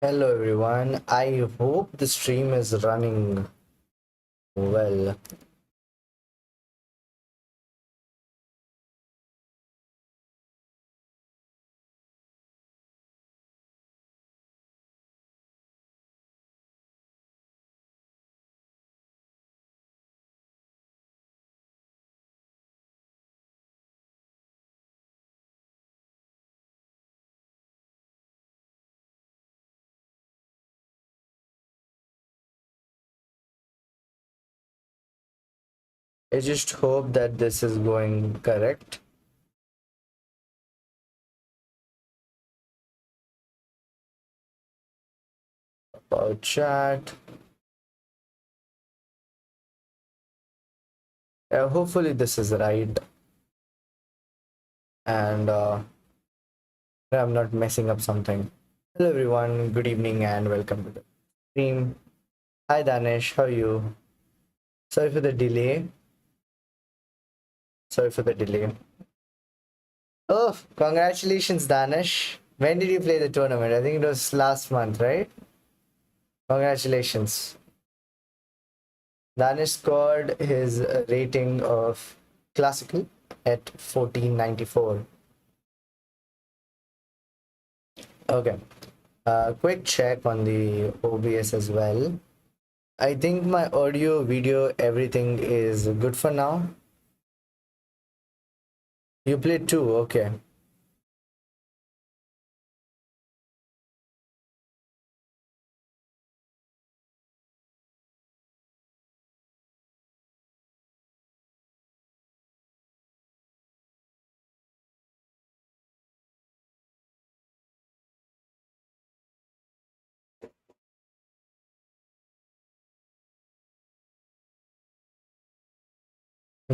Hello everyone. I hope the stream is running well. I just hope that this is going correct. About chat. Hopefully this is right and I'm not messing up something. Hello everyone. Good evening and welcome to the stream. Hi Danish. How are you? Sorry for the delay. Sorry for the delay. Oh, congratulations Danish. When did you play the tournament? I think it was last month, right? Congratulations. Danish scored his rating of classical at 1494. Okay. Quick check on the OBS as well. I think my audio, video, everything is good for now. You played two, okay.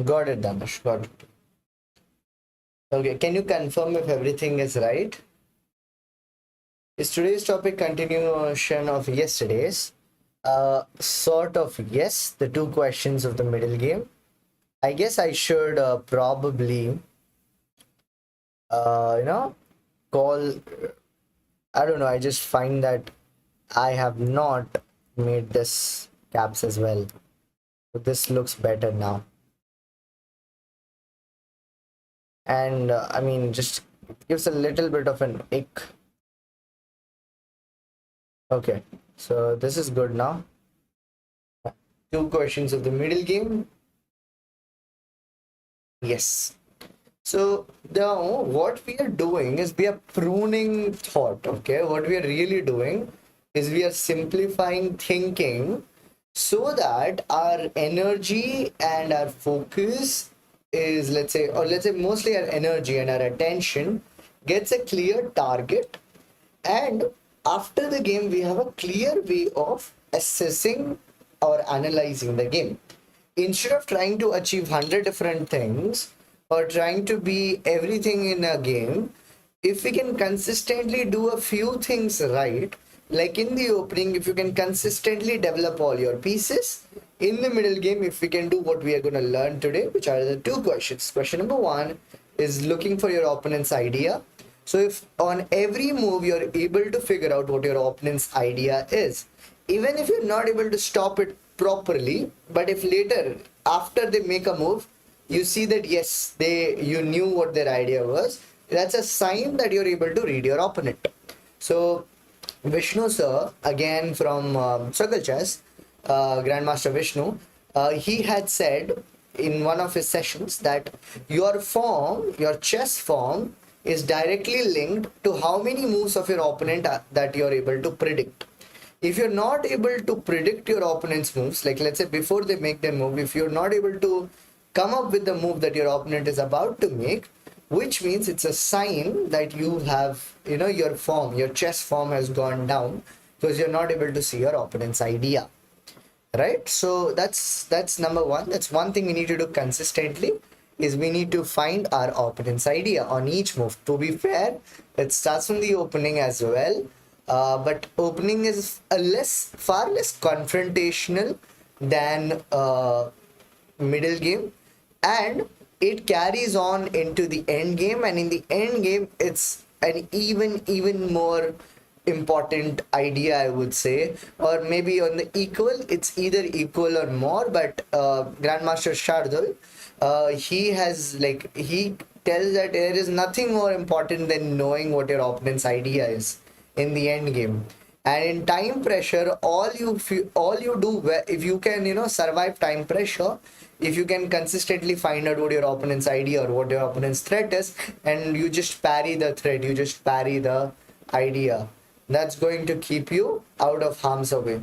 Got it, Danish. Got it. Okay, can you confirm if everything is right? Is today's topic continuation of yesterday's? Sort of yes, the two questions of the middle game. I guess I should probably, call. I don't know. I just find that I have not made this caps as well. So this looks better now. And I mean, just gives a little bit of an ick. Okay, so this is good now. Two questions of the middle game. Yes. So now what we are doing is we are pruning thought. Okay, what we are really doing is we are simplifying thinking so that our energy and our focus is, let's say mostly our energy and our attention gets a clear target, and after the game we have a clear way of assessing or analyzing the game instead of trying to achieve 100 different things or trying to be everything in a game. If we can consistently do a few things right, like in the opening, if you can consistently develop all your pieces, in the middle game, if we can do what we are going to learn today, which are the two questions. Question number one is looking for your opponent's idea. So if on every move you're able to figure out what your opponent's idea is, even if you're not able to stop it properly, but if later after they make a move you see that yes, you knew what their idea was, that's a sign that you're able to read your opponent. So Vishnu sir, again from Circle Chess, Grandmaster Vishnu, he had said in one of his sessions that your form, your chess form, is directly linked to how many moves of your opponent that you're able to predict. If you're not able to predict your opponent's moves, like let's say before they make their move, if you're not able to come up with the move that your opponent is about to make, which means it's a sign that you have, your form, your chess form has gone down because you're not able to see your opponent's idea, right? So that's number one. That's one thing we need to do consistently, is we need to find our opponent's idea on each move. To be fair, it starts from the opening as well, but opening is far less confrontational than middle game, and it carries on into the end game, and in the end game it's an even more important idea, I would say, or maybe on the equal. It's either equal or more, but Grandmaster Shardul, he tells that there is nothing more important than knowing what your opponent's idea is in the end game. And in time pressure, all you do, if you can, survive time pressure, if you can consistently find out what your opponent's idea or what your opponent's threat is, and you just parry the threat, you just parry the idea, that's going to keep you out of harm's way.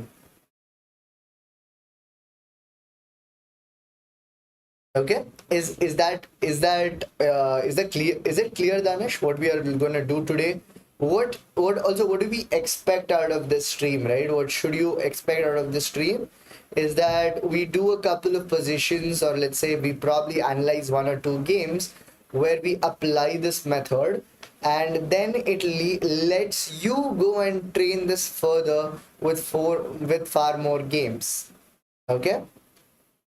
Okay, is that clear? Is it clear, Danish, what we are going to do today? What do we expect out of this stream, right? What should you expect out of this stream is that we do a couple of positions, or let's say we probably analyze one or two games where we apply this method, and then it lets you go and train this further with far more games. Okay,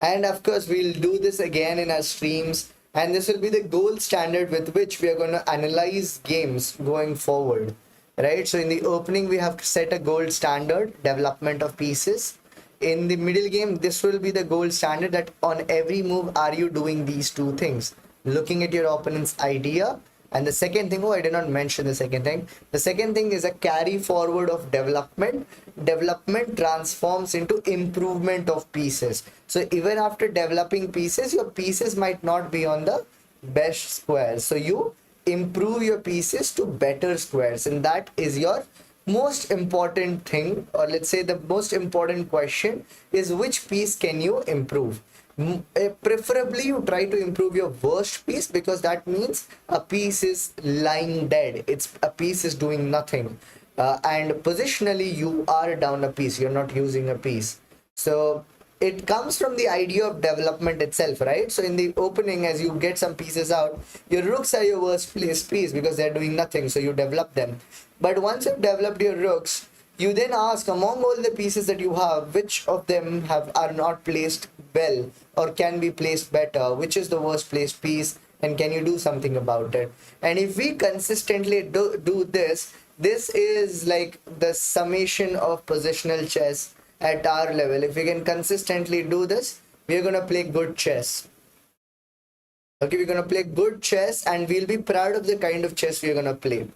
and of course, we'll do this again in our streams. And this will be the gold standard with which we are going to analyze games going forward. Right? So in the opening, we have set a gold standard, development of pieces. In the middle game, this will be the gold standard that on every move, are you doing these two things? Looking at your opponent's idea. And the second thing, oh, I did not mention the second thing. The second thing is a carry forward of development. Development transforms into improvement of pieces. So even after developing pieces, your pieces might not be on the best squares. So you improve your pieces to better squares. And that is your most important thing, or let's say the most important question is, which piece can you improve? Preferably you try to improve your worst piece, because that means a piece is lying dead, it's a piece is doing nothing, and positionally you are down a piece, you're not using a piece. So it comes from the idea of development itself, right? So in the opening, as you get some pieces out, your rooks are your worst placed piece because they're doing nothing, so you develop them. But once you've developed your rooks, you then ask, among all the pieces that you have, which of them are not placed well or can be placed better? Which is the worst placed piece, and can you do something about it? And if we consistently do this, this is like the summation of positional chess at our level. If we can consistently do this, we're going to play good chess. Okay, we're going to play good chess, and we'll be proud of the kind of chess we're going to play.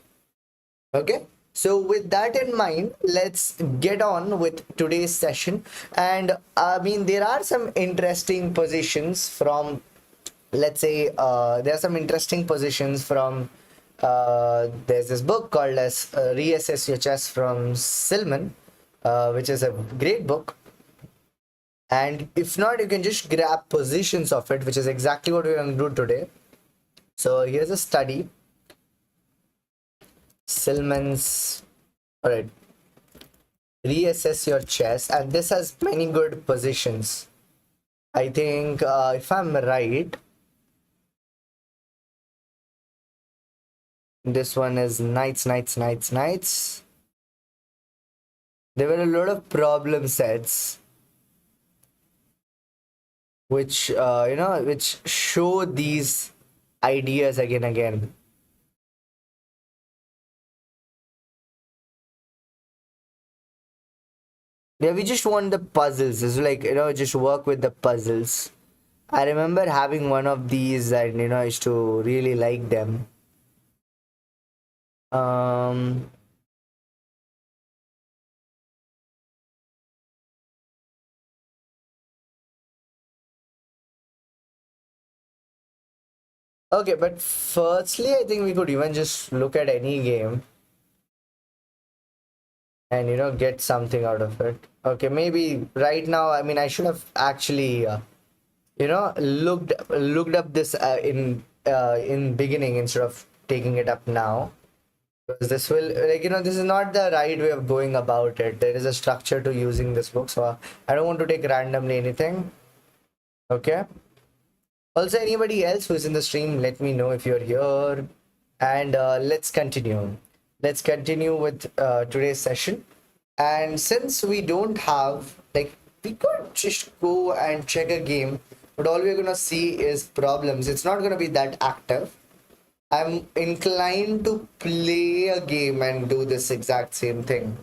Okay. So with that in mind, let's get on with today's session. And I mean, there are some interesting positions from, let's say, there are some interesting positions from, there's this book called as Reassess Your Chess from Silman, which is a great book. And if not, you can just grab positions of it, which is exactly what we're going to do today. So here's a study. Silman's, all right, Reassess Your Chess, and this has many good positions. I think if I'm right, this one is knights. There were a lot of problem sets which which show these ideas again. Yeah, we just want the puzzles. It's like, just work with the puzzles. I remember having one of these, and I used to really like them. Okay, but firstly, I think we could even just look at any game and get something out of it. Okay, maybe right now, I mean, I should have actually looked up this in beginning instead of taking it up now, because this will, like, this is not the right way of going about it. There is a structure to using this book, so I don't want to take randomly anything. Okay, also, anybody else who's in the stream, let me know if you're here, and let's continue with today's session. And since we don't have, like, we could just go and check a game, but all we're gonna see is problems. It's not gonna be that active. I'm inclined to play a game and do this exact same thing,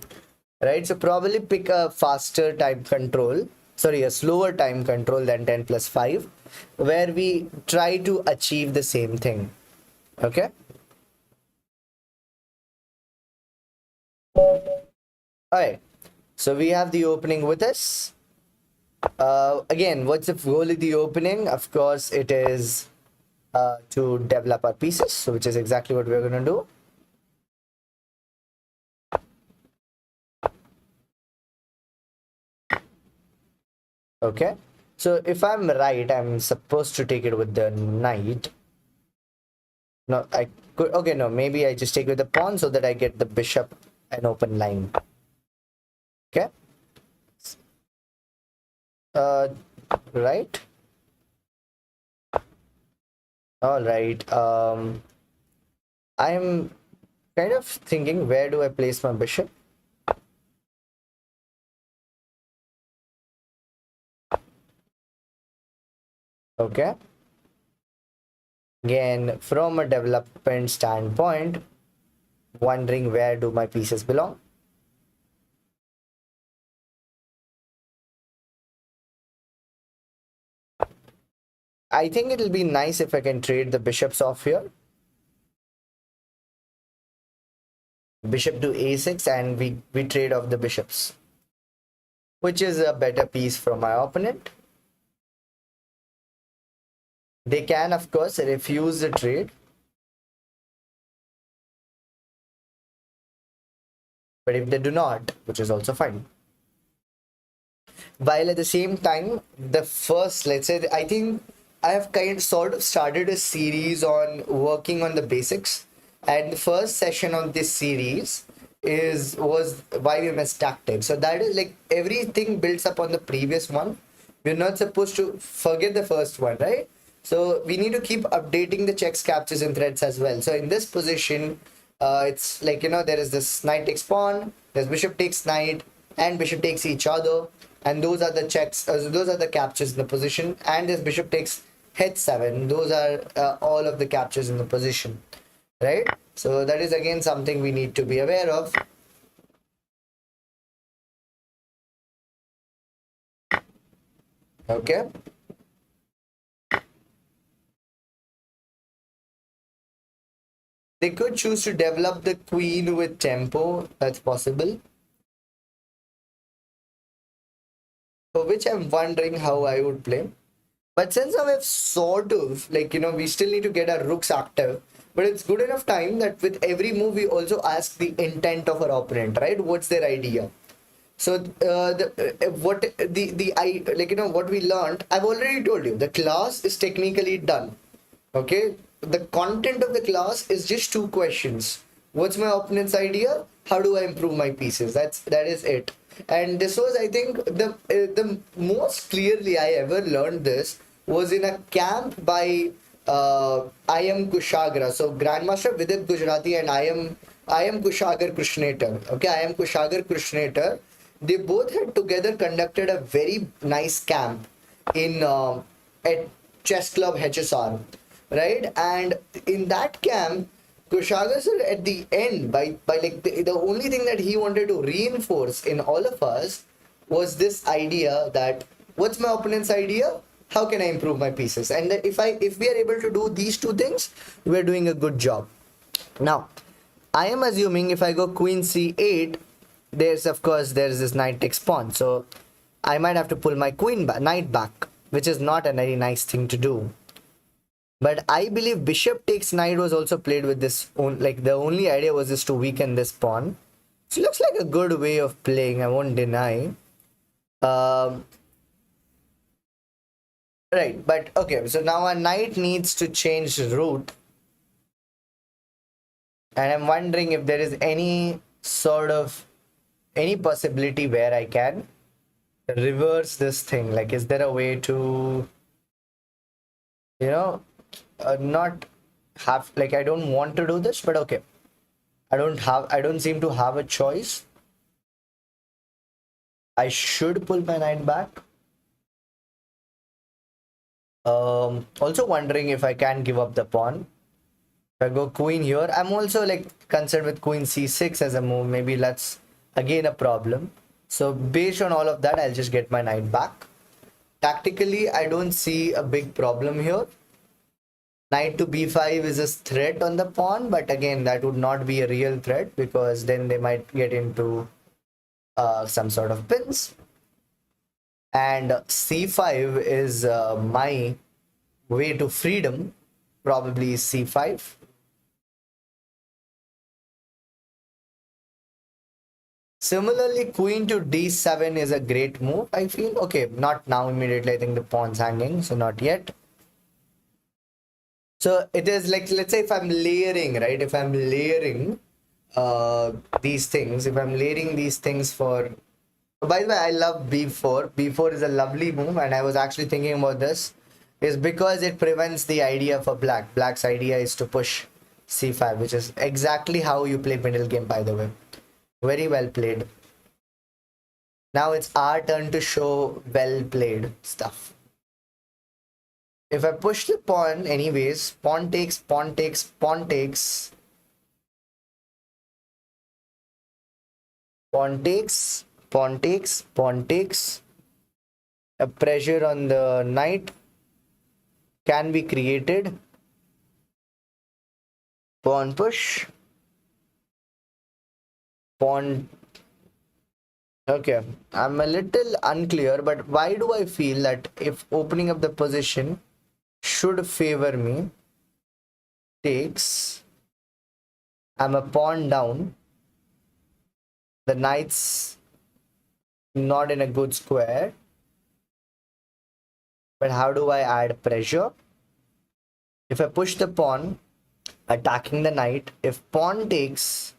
right? So probably pick a faster time control, sorry, a slower time control than 10 plus 5, where we try to achieve the same thing. Okay. All right. So we have the opening with us. Again, what's the goal of the opening? Of course, it is to develop our pieces, so which is exactly what we're going to do. Okay. So if I'm right, I'm supposed to take it with the knight. No, I could. Okay, no, maybe I just take with the pawn so that I get the bishop an open line. Okay. Uh, right. All right. I'm kind of thinking, where do I place my bishop? Okay. Again, from a development standpoint, wondering where do my pieces belong. I think it'll be nice if I can trade the bishops off here. Bishop to a6, and we trade off the bishops, which is a better piece from my opponent. They can, of course, refuse the trade. But if they do not, which is also fine. While at the same time, the first, let's say, I think I have kind of sort of started a series on working on the basics. And the first session of this series was YMS tactics. So that is like everything builds up on the previous one. We're not supposed to forget the first one, right? So we need to keep updating the checks, captures, and threads as well. So in this position, it's like, there is this knight takes pawn, there's bishop takes knight, and bishop takes each other. And those are the checks, those are the captures in the position. And this bishop takes h7. Those are all of the captures in the position, right? So that is again something we need to be aware of. Okay. They could choose to develop the queen with tempo. That's possible. For which I'm wondering how I would play. But since I have sort of, like, we still need to get our rooks active. But it's good enough time that with every move, we also ask the intent of our opponent, right? What's their idea? So what we learned, I've already told you, the class is technically done. Okay, the content of the class is just two questions. What's my opponent's idea? How do I improve my pieces? That is it. And this was, I think, the most clearly I ever learned this was in a camp by I am Kushagra. So Grandmaster Vidit Gujarati and I am Kushagar Krishnator. Okay, I am Kushagar Krishnator. They both had together conducted a very nice camp in at Chess Club HSR, right? And in that camp, Kushagar sir at the end, by like the only thing that he wanted to reinforce in all of us was this idea that what's my opponent's idea? How can I improve my pieces? And that if we are able to do these two things, we're doing a good job. Now, I am assuming if I go queen c8, there's this knight takes pawn. So I might have to pull my knight back, which is not a very nice thing to do. But I believe bishop takes knight was also played with this like the only idea was just to weaken this pawn. So it looks like a good way of playing, I won't deny. Um, right, but okay, so now a knight needs to change route. And I'm wondering if there is any possibility where I can reverse this thing. Like, is there a way to, you know, not have, like, I don't want to do this, but okay. I don't seem to have a choice. I should pull my knight back. Also wondering if I can give up the pawn. I go queen here, I'm also like concerned with queen c6 as a move. Maybe that's again a problem. So based on all of that, I'll just get my knight back. Tactically, I don't see a big problem here. Knight to b5 is a threat on the pawn, but again, that would not be a real threat because then they might get into some sort of pins. And c5 is my way to freedom, probably c5. Similarly, queen to d7 is a great move, I feel. Okay, not now immediately. I think the pawn's hanging, so not yet. So it is like, let's say if I'm layering, right? If I'm layering these things, if I'm layering these things for... By the way, I love b4. b4 is a lovely move, and I was actually thinking about this. Is because it prevents the idea for black. Black's idea is to push c5, which is exactly how you play middle game, by the way. Very well played. Now it's our turn to show well played stuff. If I push the pawn anyways, pawn takes, pawn takes, pawn takes. Pawn takes, pawn takes, pawn takes. A pressure on the knight can be created. Pawn push. Pawn. Okay, I'm a little unclear, but why do I feel that if opening up the position should favor me? Takes. I'm a pawn down. The knight's not in a good square. But how do I add pressure? If I push the pawn, attacking the knight, if pawn takes,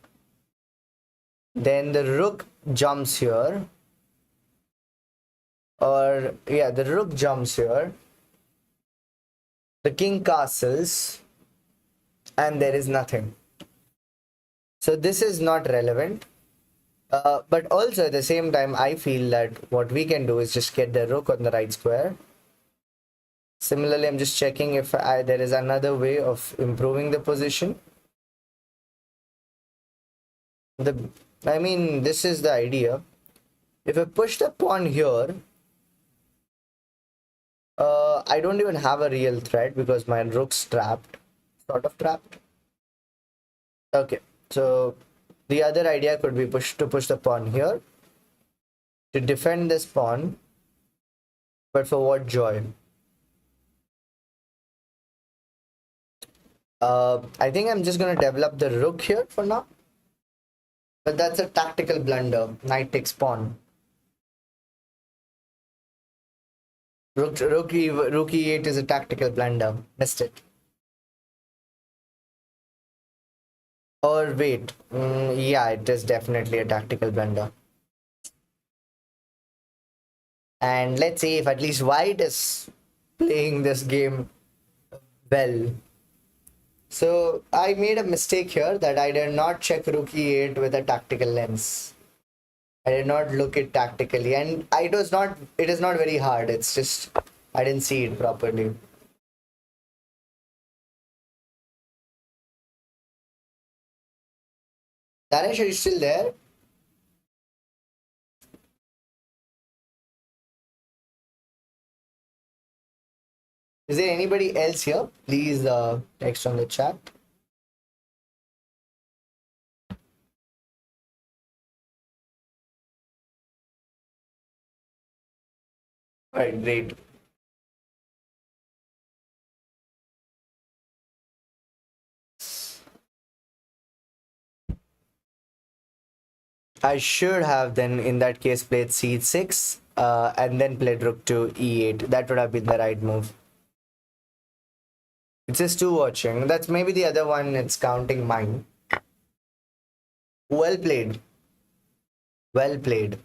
then the rook jumps here. Or, yeah, the rook jumps here. The king castles, and there is nothing. So this is not relevant. But also at the same time, I feel that what we can do is just get the rook on the right square. Similarly, I'm just checking if there is another way of improving the position. I mean, this is the idea. If I push the pawn here, I don't even have a real threat because my rook's trapped, sort of trapped. Okay, so the other idea could be to push the pawn here to defend this pawn, but for what joy? I think I'm just going to develop the rook here for now. But that's a tactical blunder. Knight takes pawn. Rook e8 is a tactical blunder. Missed it. Or wait. Yeah, it is definitely a tactical blunder. And let's see if at least white is playing this game well. So I made a mistake here that I did not check rook e8 with a tactical lens. I did not look it tactically, and it is not very hard. It's just I didn't see it properly. Danesh, are you still there? Is there anybody else here? Please text on the chat. All right, great. I should have then in that case played c6 and then played rook to e8. That would have been the right move. It says two watching. That's maybe the other one. It's counting mine. Well played. Well played.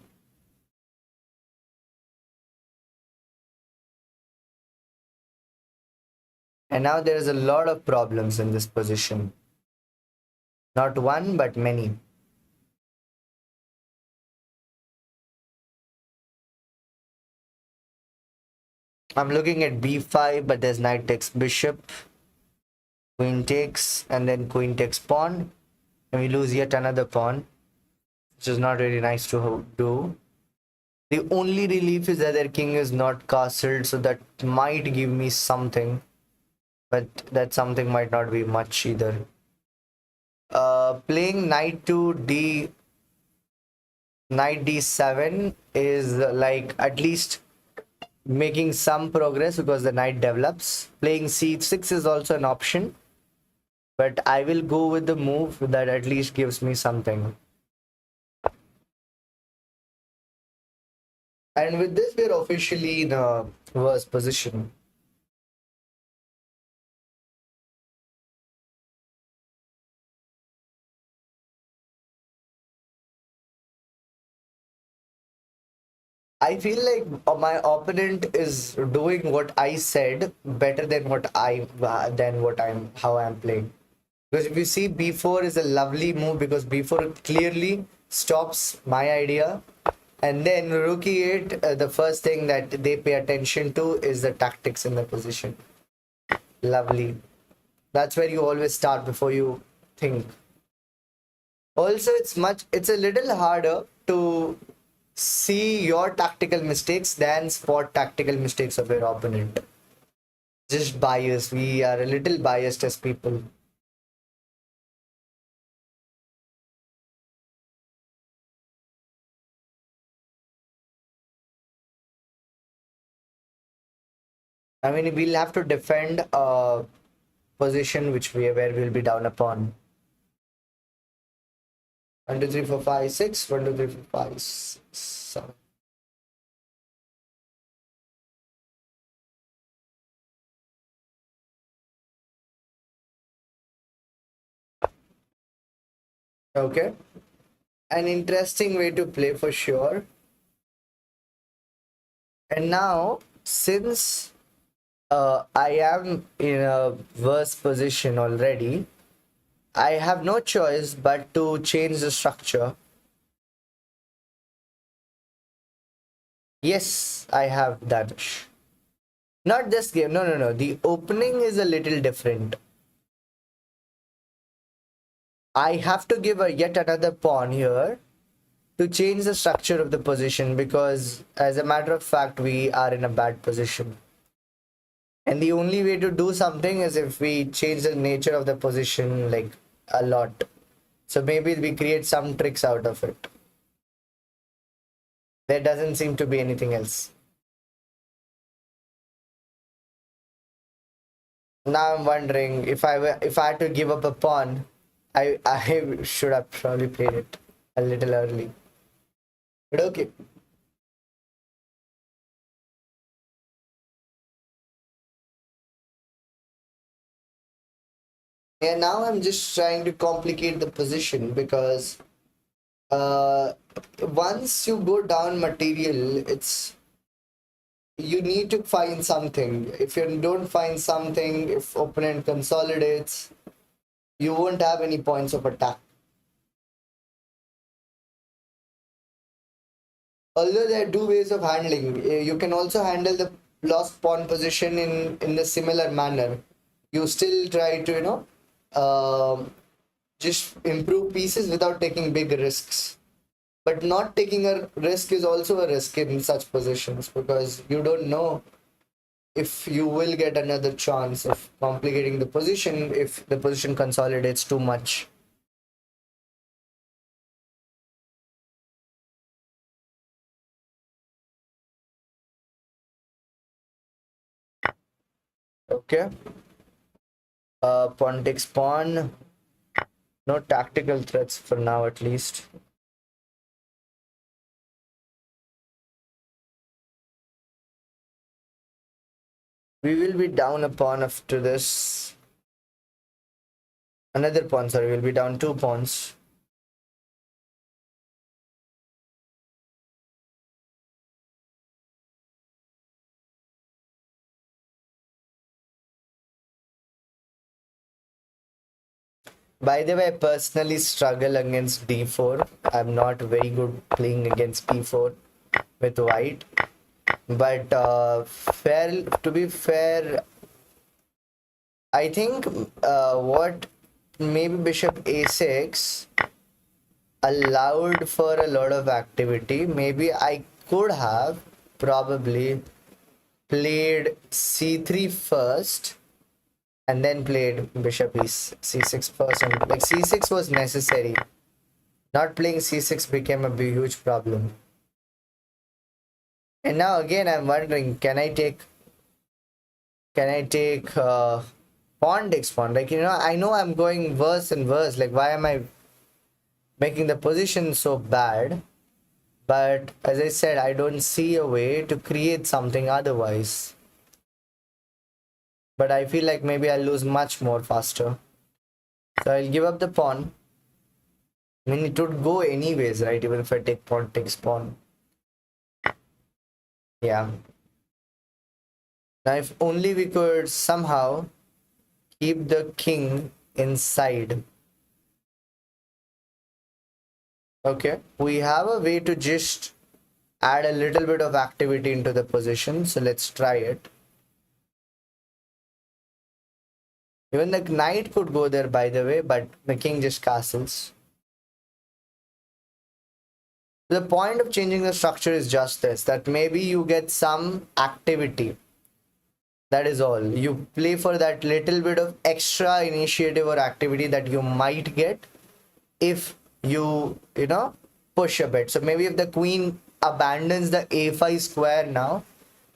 And now there is a lot of problems in this position. Not one, but many. I'm looking at b5, but there's knight takes bishop. Queen takes, and then queen takes pawn, and we lose yet another pawn, which is not really nice to do. The only relief is that their king is not castled, so that might give me something, but that something might not be much either. Playing knight d7 is like at least making some progress because the knight develops. Playing c6 is also an option, but I will go with the move that at least gives me something. And with this, we're officially in a worse position. I feel like my opponent is doing what I said better than what I'm how I'm playing. Because if you see, b4 is a lovely move because b4 clearly stops my idea, and then rook e8. The first thing that they pay attention to is the tactics in the position. Lovely. That's where you always start before you think. Also, it's a little harder to see your tactical mistakes than spot tactical mistakes of your opponent. Just bias. We are a little biased as people. I mean, we'll have to defend a position where we'll be down upon. 1, 2, 3, 4, 5, 6. 1, 2, 3, 4, 5, 6, 7. Okay. An interesting way to play for sure. And now, since I am in a worse position already, I have no choice but to change the structure. Yes, I have Danish. Not this game. No, no, no. The opening is a little different. I have to give a yet another pawn here to change the structure of the position because, as a matter of fact, we are in a bad position. And the only way to do something is if we change the nature of the position like a lot. So maybe we create some tricks out of it. There doesn't seem to be anything else. Now I'm wondering if I had to give up a pawn, I should have probably played it a little early. But okay. Yeah, now I'm just trying to complicate the position because uh, once you go down material, you need to find something. If you don't find something, if opponent consolidates, you won't have any points of attack. Although there are two ways of handling. You can also handle the lost pawn position in the similar manner. You still try to just improve pieces without taking big risks. But not taking a risk is also a risk in such positions because you don't know if you will get another chance of complicating the position if the position consolidates too much. Okay. Pawn takes pawn. No tactical threats for now, at least. We will be down a pawn after this. Another pawn, sorry, we'll be down 2 pawns. By the way, I personally struggle against d4. I'm not very good playing against b4 with white. But to be fair, I think what maybe bishop a6 allowed for a lot of activity. Maybe I could have probably played c3 first and then played bishop c6 first. And like c6 was necessary. Not playing c6 became a huge problem. And now again, I'm wondering, can I take pawn takes pawn? Like, I know I'm going worse and worse. Like, why am I making the position so bad? But as I said, I don't see a way to create something otherwise. But I feel like maybe I'll lose much more faster. So I'll give up the pawn. I mean, it would go anyways, right? Even if I take pawn takes pawn. Yeah. Now, if only we could somehow keep the king inside. Okay, we have a way to just add a little bit of activity into the position. So let's try it. Even the knight could go there, by the way, but the king just castles. The point of changing the structure is just this, that maybe you get some activity. That is all. You play for that little bit of extra initiative or activity that you might get if you push a bit. So maybe if the queen abandons the a5 square now,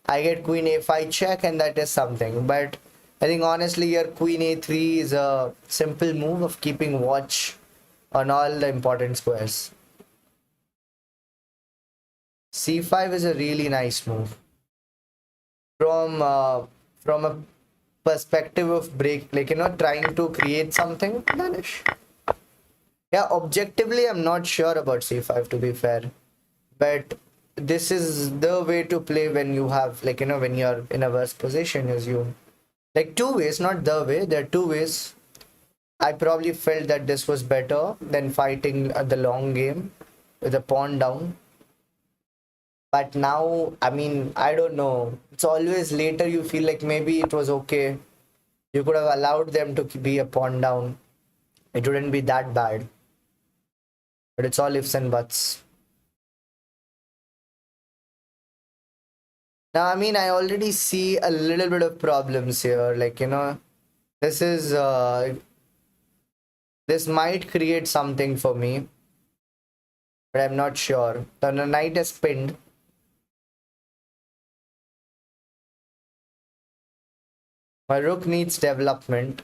I get queen a5 check, and that is something. But I think honestly your queen a3 is a simple move of keeping watch on all the important squares. c5 is a really nice move from a perspective of break, like trying to create something. Danish. Yeah, objectively I'm not sure about c5, to be fair, but this is the way to play when you have, like, when you're in a worse position. Is you, like, two ways, not the way, there are two ways. I probably felt that this was better than fighting the long game with a pawn down. But now, I mean, I don't know. It's always later you feel like maybe it was okay. You could have allowed them to be a pawn down. It wouldn't be that bad. But it's all ifs and buts. Now, I mean, I already see a little bit of problems here. Like, this is this might create something for me, but I'm not sure. The knight is pinned. My rook needs development.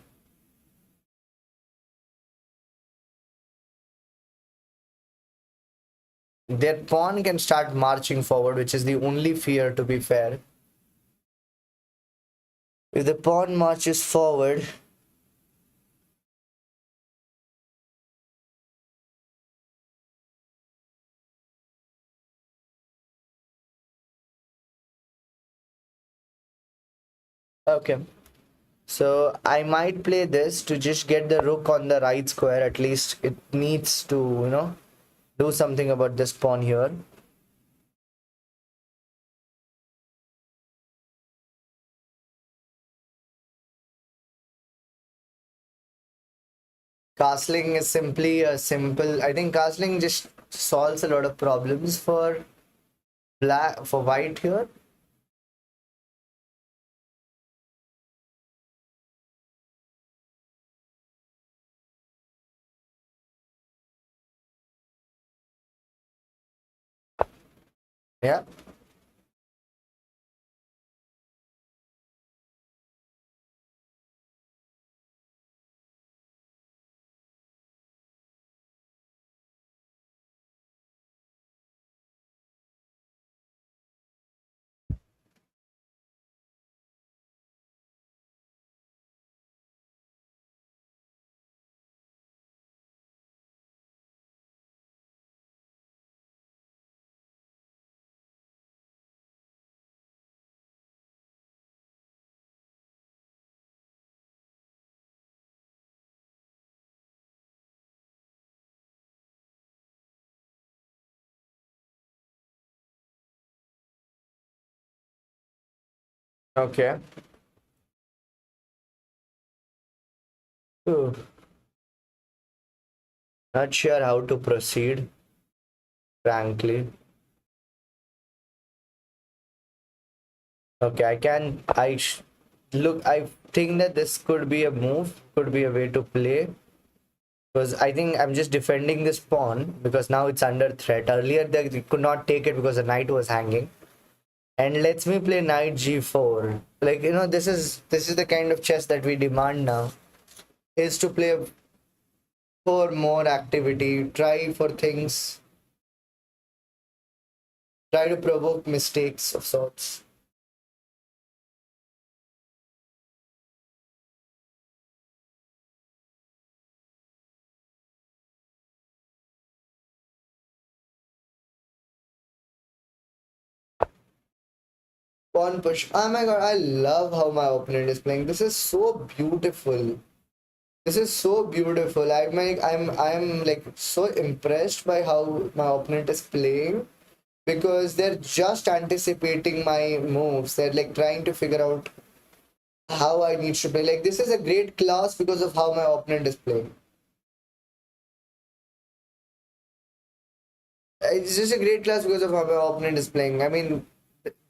Their pawn can start marching forward, which is the only fear, to be fair. If the pawn marches forward, okay. So I might play this to just get the rook on the right square. At least it needs to, do something about this pawn here. Castling is simply a simple. I think castling just solves a lot of problems for white here. Yeah. Okay. Oh, not sure how to proceed, frankly. Okay, look, I think that this could be a move, could be a way to play. Because I think I'm just defending this pawn because now it's under threat. Earlier they could not take it because the knight was hanging. And lets me play knight g4. Like, this is the kind of chess that we demand now. Is to play for more activity, try for things, try to provoke mistakes of sorts. Pawn push. Oh my god, I love how my opponent is playing. This is so beautiful. This is so beautiful. I'm like so impressed by how my opponent is playing because they're just anticipating my moves. They're like trying to figure out how I need to play. Like this is a great class because of how my opponent is playing. It's just a great class because of how my opponent is playing. I mean,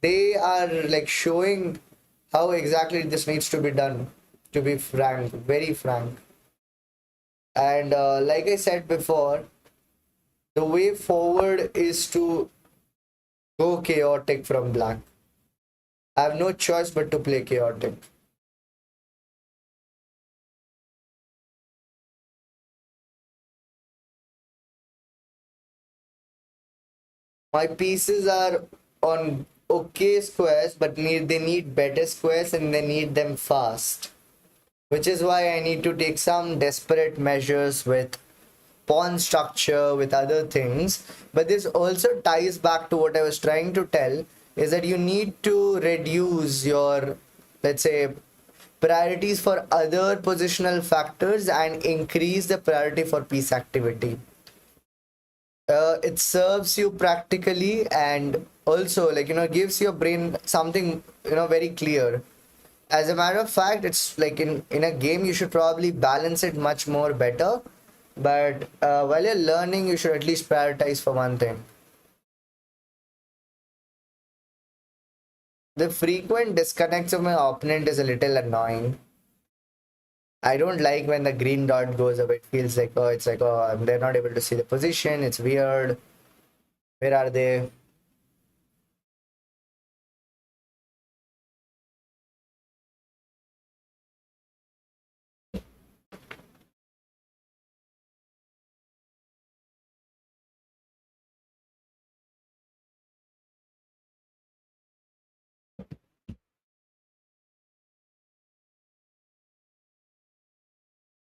they are like showing how exactly this needs to be done. To be frank, very frank. And like I said before, the way forward is to go chaotic from black. I have no choice but to play chaotic. My pieces are on okay squares, but they need better squares and they need them fast. Which is why I need to take some desperate measures with pawn structure, with other things. But this also ties back to what I was trying to tell is that you need to reduce your, let's say, priorities for other positional factors and increase the priority for piece activity. It serves you practically and also like gives your brain something very clear. As a matter of fact, it's like in a game you should probably balance it much more better, but while you're learning you should at least prioritize for one thing. The frequent disconnects of my opponent is a little annoying. I don't like when the green dot goes up. It feels like, oh, it's like, oh, they're not able to see the position. It's weird. Where are they?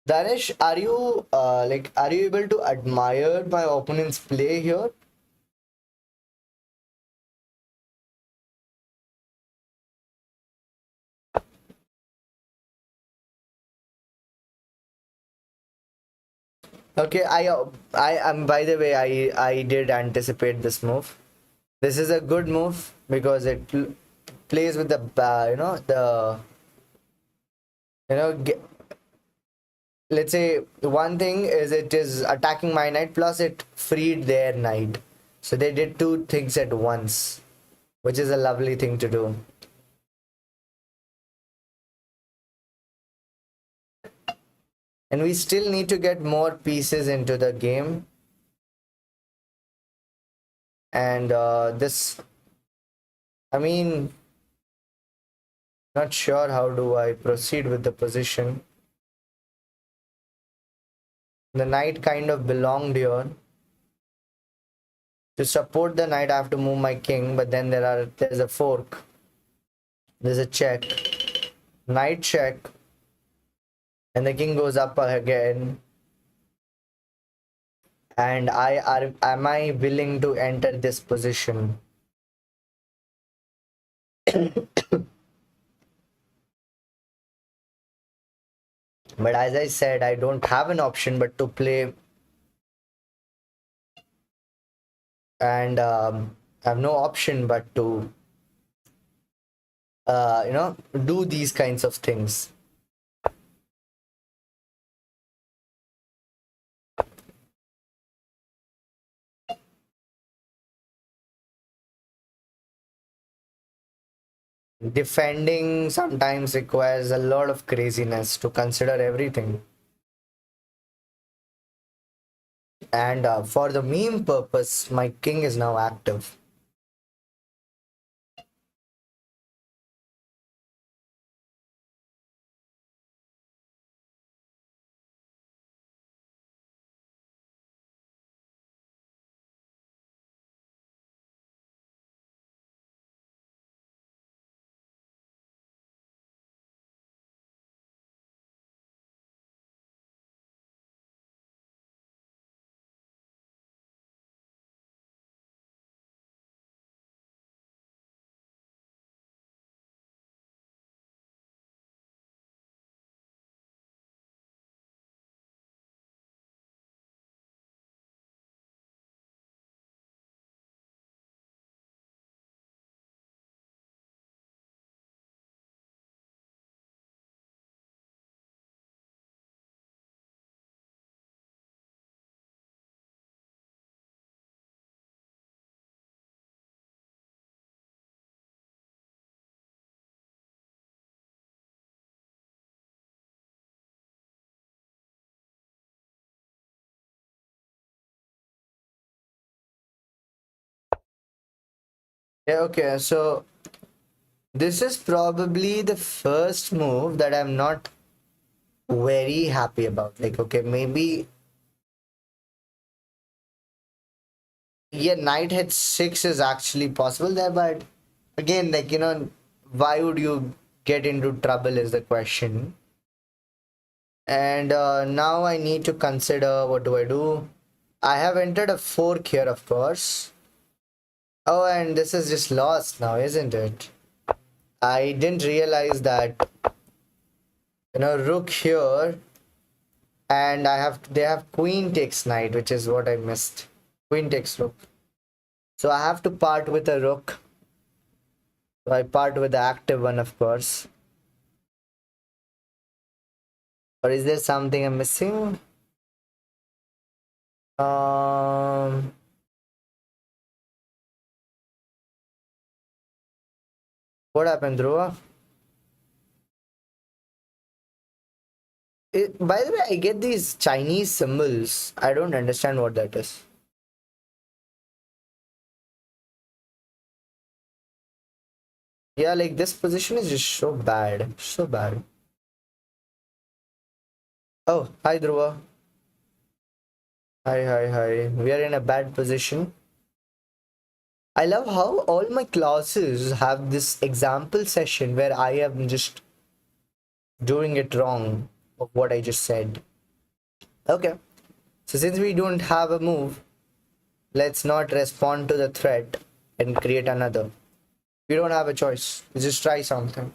Danish, are you are you able to admire my opponent's play here? Okay, I am. By the way, I did anticipate this move. This is a good move because it plays with the the get, let's say one thing is it is attacking my knight plus it freed their knight, so they did two things at once, which is a lovely thing to do. And we still need to get more pieces into the game, and this, I mean, not sure how do I proceed with the position. The knight kind of belonged here. To support the knight, I have to move my king, but then there's a fork. There's a check. Knight check. And the king goes up again. And am I willing to enter this position? But as I said, I don't have an option but to play, and I have no option but to do these kinds of things. Defending sometimes requires a lot of craziness to consider everything. And for the meme purpose, my king is now active. Yeah, okay, so this is probably the first move that I'm not very happy about. Like, okay, maybe, yeah, knight h6 is actually possible there, but again, like, why would you get into trouble is the question. And now I need to consider, what do I do? I have entered a fork here, of course. Oh, and this is just lost now, isn't it? I didn't realize that, rook here, and they have queen takes knight, which is what I missed. Queen takes rook. So I have to part with a rook. So I part with the active one, of course. Or is there something I'm missing? Um, what happened, Dhruva? By the way, I get these Chinese symbols. I don't understand what that is. Yeah, like this position is just so bad. So bad. Oh, hi Dhruva. Hi, hi, hi. We are in a bad position. I love how all my classes have this example session where I am just doing it wrong of what I just said. Okay. So since we don't have a move, let's not respond to the threat and create another. We don't have a choice. Just try something.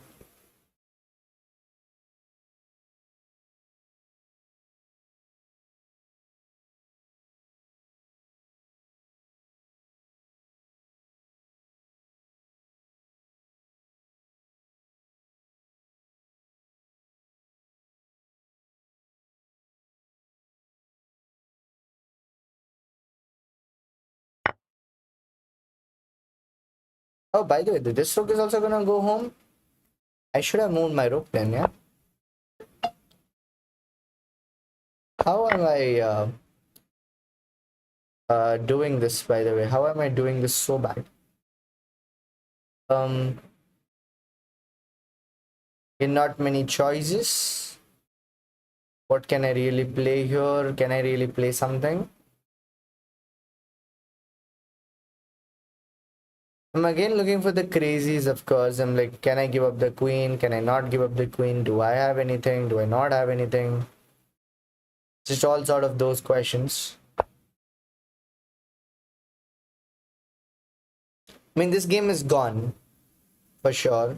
Oh, by the way, this rook is also gonna go home. I should have moved my rook then, yeah? How am I doing this, by the way? How am I doing this so bad? Um, in not many choices. What can I really play here? Can I really play something? I'm again looking for the crazies, of course. I'm like, can I give up the queen? Can I not give up the queen? Do I have anything? Do I not have anything? Just all sort of those questions. I mean, this game is gone for sure.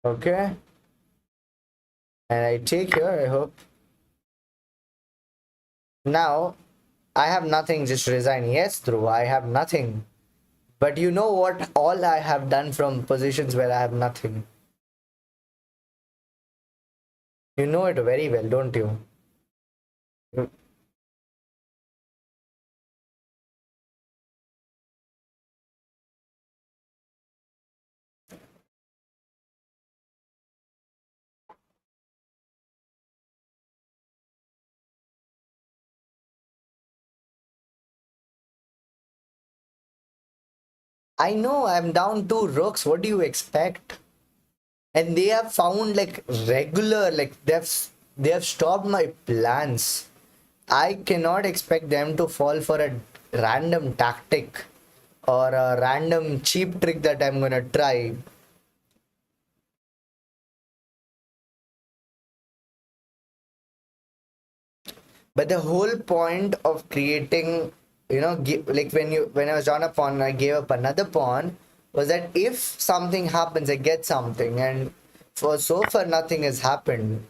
Okay. And I take here, I hope. Now, I have nothing, just resign. Yes, Dhruv, I have nothing. But you know what all I have done from positions where I have nothing. You know it very well, don't you? I know I'm down two rooks. What do you expect? And they have found like regular, like they have stopped my plans. I cannot expect them to fall for a random tactic or a random cheap trick that I'm gonna try. But the whole point of creating, like when I was on a pawn, I gave up another pawn, was that if something happens, I get something, and for so far nothing has happened.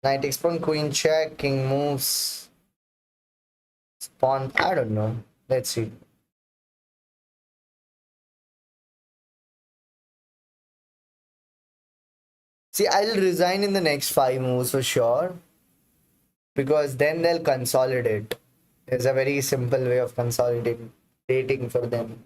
Knight takes pawn, queen check, king moves, pawn. I don't know. Let's see. See, I'll resign in the next five moves for sure because then they'll consolidate. It's a very simple way of consolidating for them.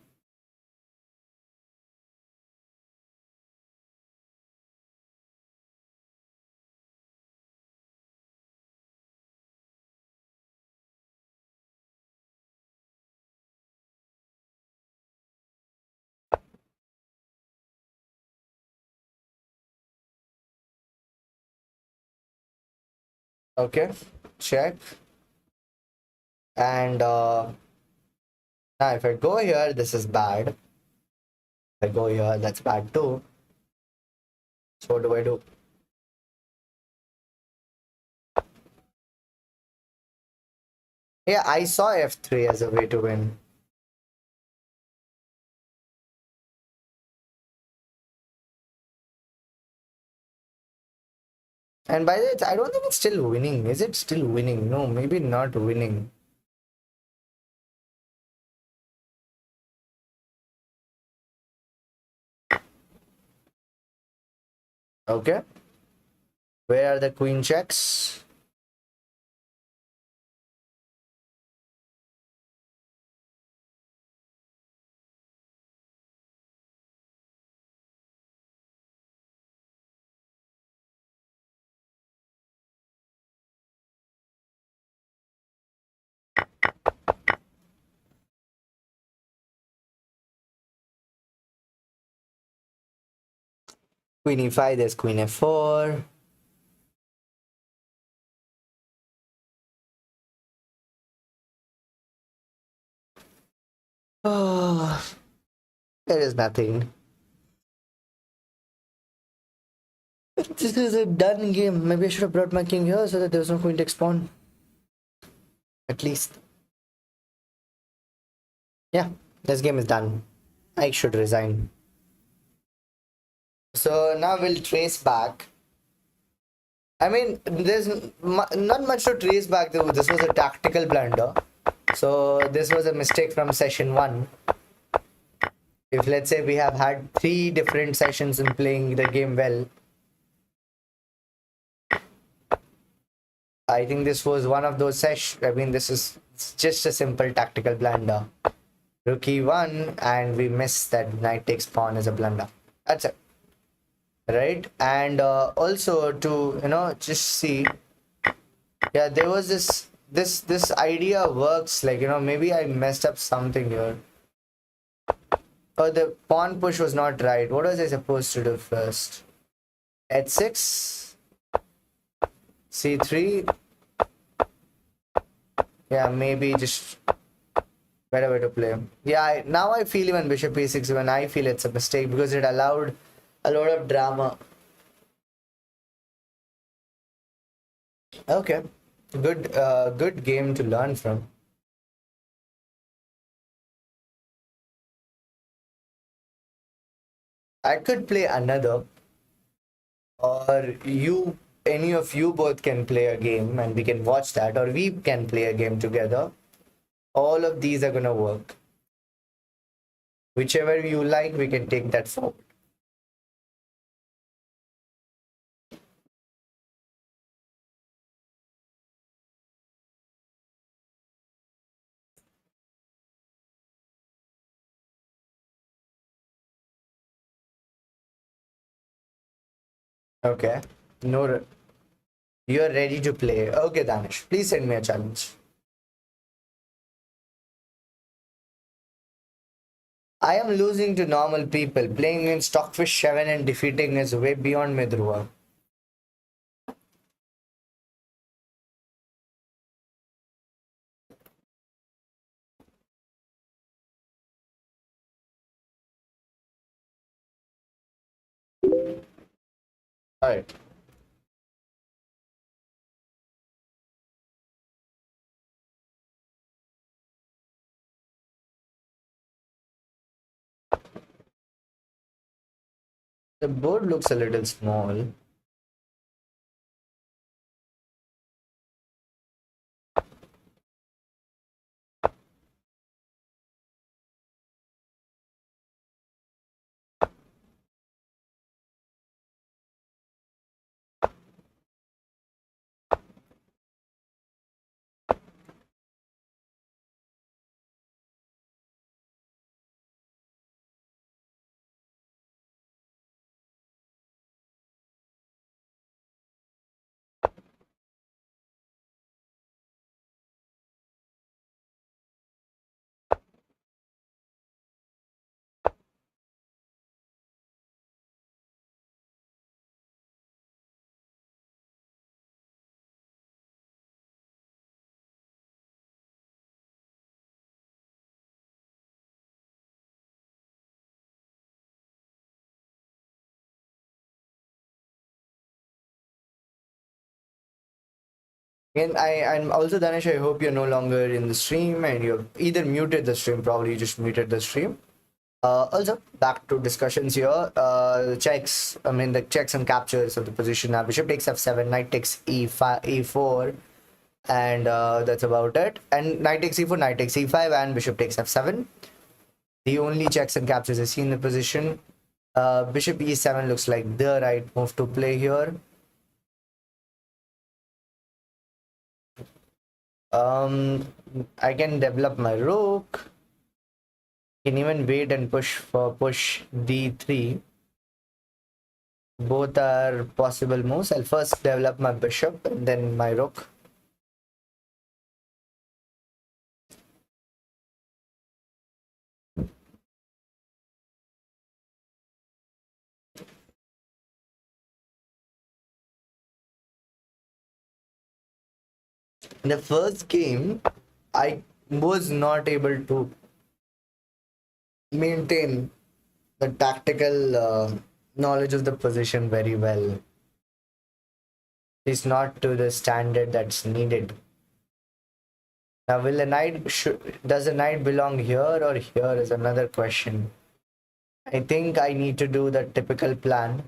Okay, check. And now if I go here, this is bad. If I go here, that's bad too. So what do I do? Yeah, I saw f3 as a way to win. And by the way, I don't think it's still winning. Is it still winning? No, maybe not winning. Okay. Where are the queen checks? Queen e5, there's queen f4. Oh, there is nothing. This is a done game. Maybe I should have brought my king here so that there was no queen takes pawn. At least. Yeah, this game is done. I should resign. So now we'll trace back. I mean, there's not much to trace back though. This was a tactical blunder. So this was a mistake from session one. If let's say we have had three different sessions in playing the game well, I think this was one of those sessions. I mean, this is just a simple tactical blunder. Rook e1, and we miss that knight takes pawn as a blunder. That's it. Right? And also to, just see, yeah, there was this idea works, like, maybe I messed up something here. Oh, the pawn push was not right. What was I supposed to do first? H6, c3. Yeah, maybe just better way to play. Yeah, now I feel even bishop e6 when I feel it's a mistake because it allowed a lot of drama. Okay, good game to learn from. I could play another, or any of you both can play a game and we can watch that, or we can play a game together. All of these are gonna work. Whichever you like, we can take that forward. Okay. No, you're ready to play. Okay, Danish, please send me a challenge. I am losing to normal people. Playing in Stockfish 7 and defeating is way beyond me, Dhruva. Alright. The board looks a little small. And I'm also Danish. I hope you're no longer in the stream and you've either muted the stream, probably you just muted the stream. Also, back to discussions here. Checks, I mean, the checks and captures of the position. Now, bishop takes f7, knight takes e5, e4, and that's about it. And knight takes e4, knight takes e5, and bishop takes f7. The only checks and captures I see in the position. Bishop e7 looks like the right move to play here. I can develop my rook. Can even wait and push d3. Both are possible moves. I'll first develop my bishop and then my rook. In the first game, I was not able to maintain the tactical knowledge of the position very well. It's not to the standard that's needed. Now, will the knight does the knight belong here or here is another question. I think I need to do the typical plan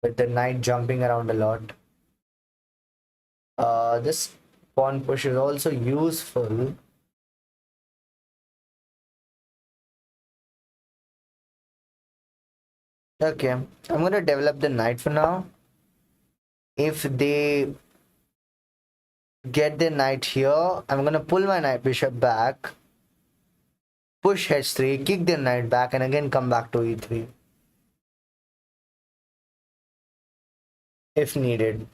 with the knight jumping around a lot. This pawn push is also useful. Okay, I'm gonna develop the knight for now. If they get the knight here, I'm gonna pull my knight bishop back, push h3, kick the knight back, and again come back to e3 if needed.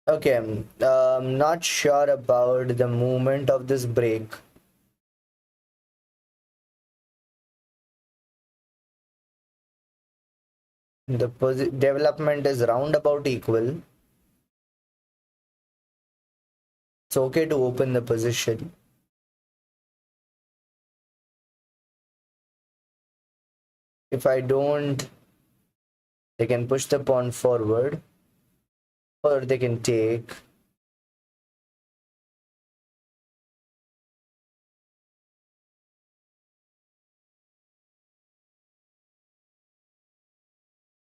Okay, I'm not sure about the movement of this break. The development is roundabout equal. It's okay to open the position. If I don't, they can push the pawn forward, or they can take.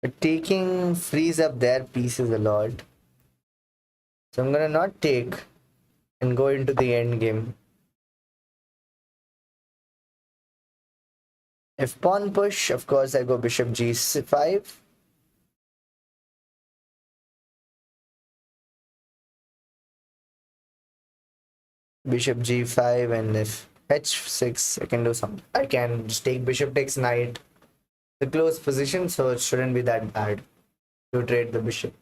But taking frees up their pieces a lot. So I'm gonna not take and go into the end game. If pawn push, of course I go bishop g5. Bishop g5, and if h6, I can do something. I can just take bishop takes knight. The close position, so it shouldn't be that bad to trade the bishop.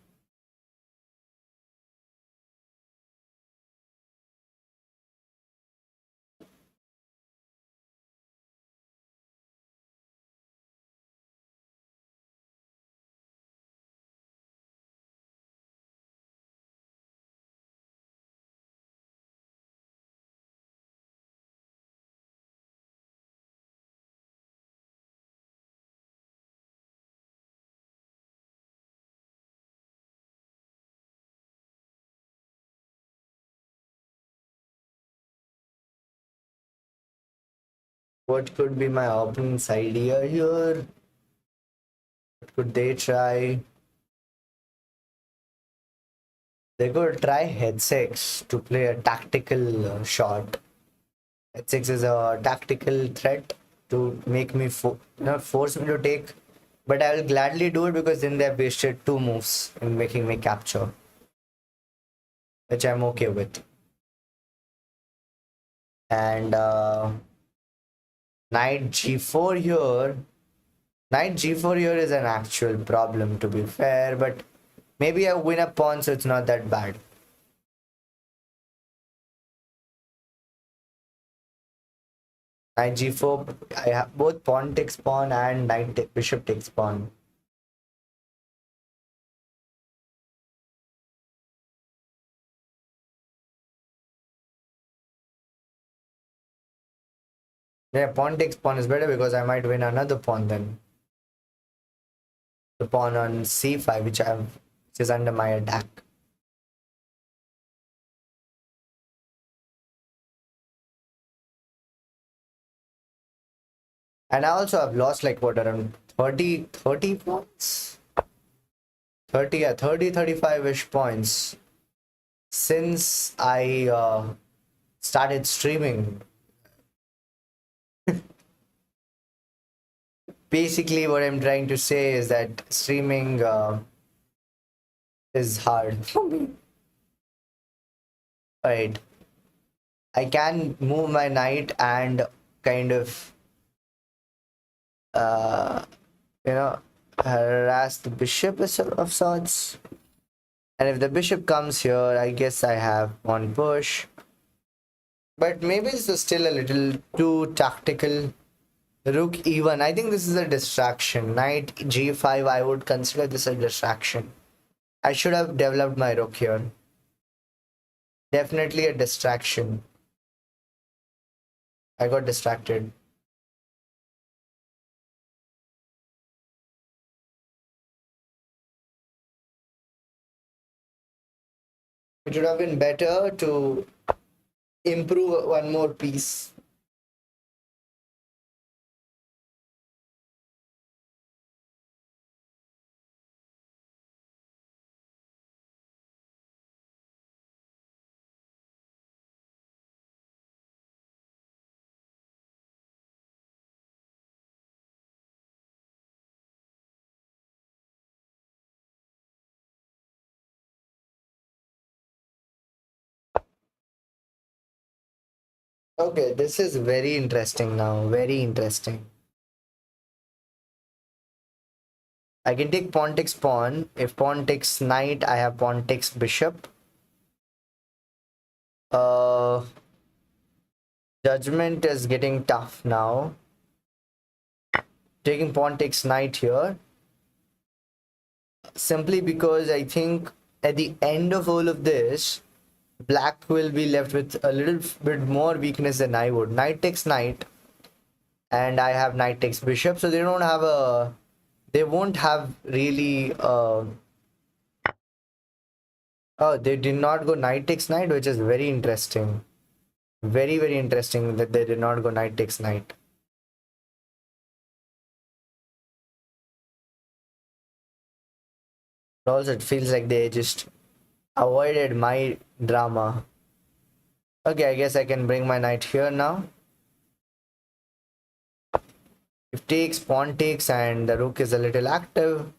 What could be my opponent's idea here? What could they try? They could try h6 to play a tactical shot. h6 is a tactical threat to make me not force me to take, but I will gladly do it because then they've wasted 2 moves in making me capture, which I'm okay with. And knight g4 here. Knight g4 here is an actual problem, to be fair, but maybe I win a pawn, so it's not that bad. Knight g4, I have both pawn takes pawn and bishop takes pawn. Yeah, pawn takes pawn is better because I might win another pawn then. The pawn on c5, which is under my attack. And I also have lost like what, around 30 points? 30, yeah, 35-ish points since I started streaming. Basically, what I'm trying to say is that streaming is hard for me. Right. I can move my knight and kind of, uh, you know, harass the bishop of sorts. And if the bishop comes here, I guess I have one push. But maybe this is still a little too tactical. Rook e1. I think this is a distraction. Knight g5, I would consider this a distraction. I should have developed my rook here. Definitely a distraction. I got distracted. It would have been better to improve one more piece. Okay, this is very interesting now. Very interesting. I can take pawn takes pawn. If pawn takes knight, I have pawn takes bishop. Uh, Judgment is getting tough now. Taking pawn takes knight here. Simply because I think at the end of all of this, black will be left with a little bit more weakness than I would. Knight takes knight, and I have knight takes bishop, so they won't have really oh, they did not go knight takes knight, which is very interesting. Very, very interesting that they did not go knight takes knight. Also, it feels like they just avoided my drama. Okay, I guess I can bring my knight here now. If takes, pawn takes, and the rook is a little active.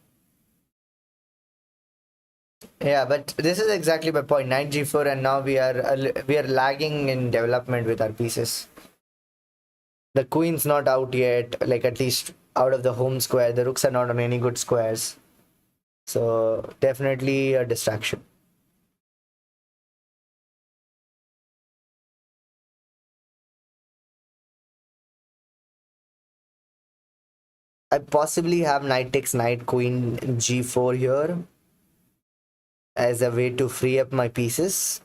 Yeah, but this is exactly my point. Knight g4, and now we are lagging in development with our pieces. The queen's not out yet, like at least out of the home square. The rooks are not on any good squares, so definitely a distraction. I possibly have knight takes knight queen g4 here as a way to free up my pieces.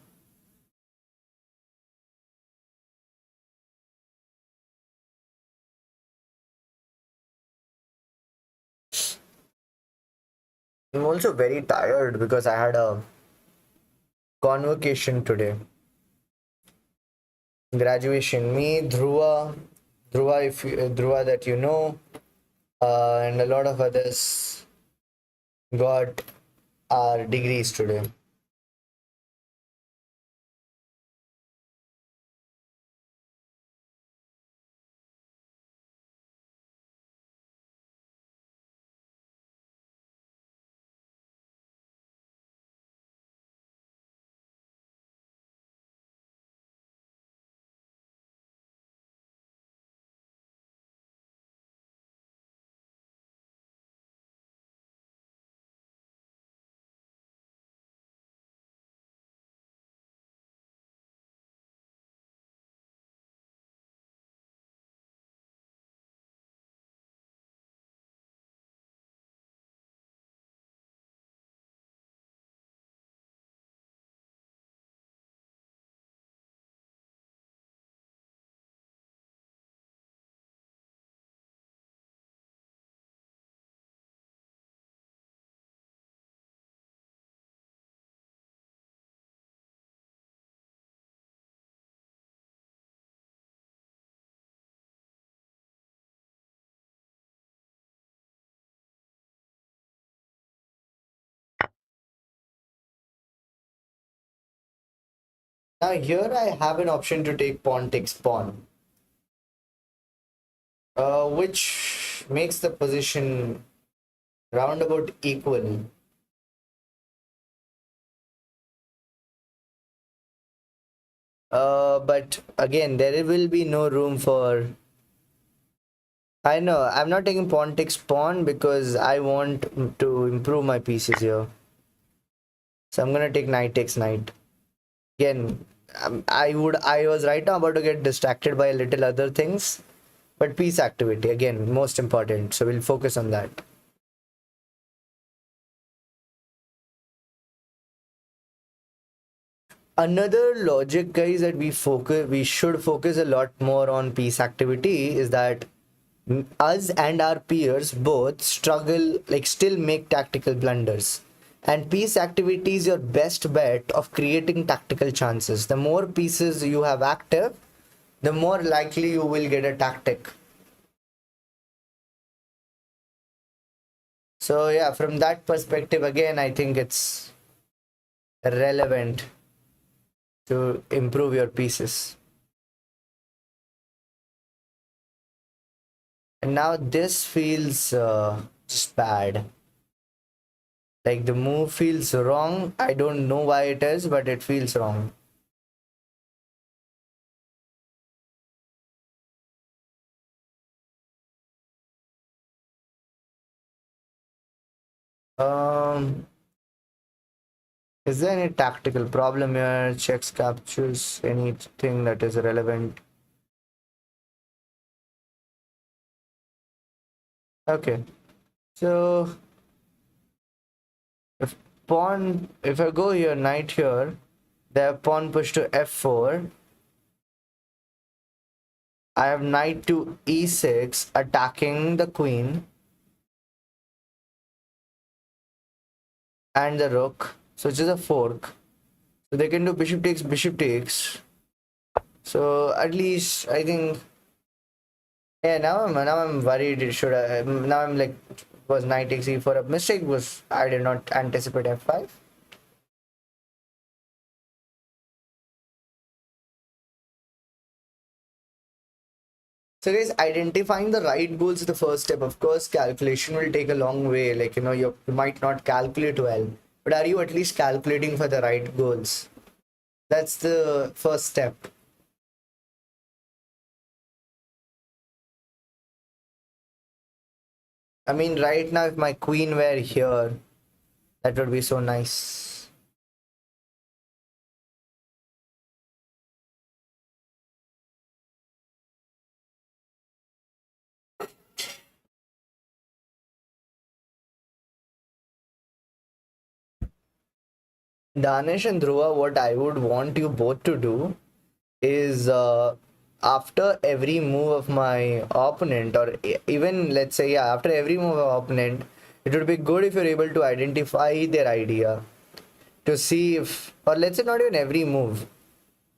I'm also very tired because I had a convocation today. Graduation. Me, Dhruva, if you, Dhruva that you know, and a lot of others got our degrees today. Now here I have an option to take pawn takes pawn, which makes the position roundabout equal. But again, there will be no room for. I know I'm not taking pawn takes pawn because I want to improve my pieces here. So I'm gonna take knight takes knight. Again, I was right now about to get distracted by a little other things, but piece activity again most important. So we'll focus on that. Another logic, guys, that we should focus a lot more on piece activity is that us and our peers both struggle, like still make tactical blunders, and piece activity is your best bet of creating tactical chances. The more pieces you have active, the more likely you will get a tactic. So yeah, from that perspective, again, I think it's relevant to improve your pieces. And now this feels just bad. Like the move feels wrong. I don't know why it is, but it feels wrong. Um, is there any tactical problem here? Checks, captures, anything that is relevant? Okay, so if if I go here, knight here, the pawn push to f4. I have knight to e6 attacking the queen and the rook. So it's just a fork. So they can do bishop takes, bishop takes. So at least I think, yeah. Now I'm worried. Should I? Now I'm like Was knight takes e4 a mistake? Was I did not anticipate f5. So guys, identifying the right goals is the first step. Of course, calculation will take a long way. Like, you might not calculate well, but are you at least calculating for the right goals? That's the first step. I mean, right now, if my queen were here, that would be so nice. Danish and Dhruva, what I would want you both to do is after every move of my opponent, or even let's say, yeah, after every move of opponent, it would be good if you're able to identify their idea to see if, or let's say not even every move.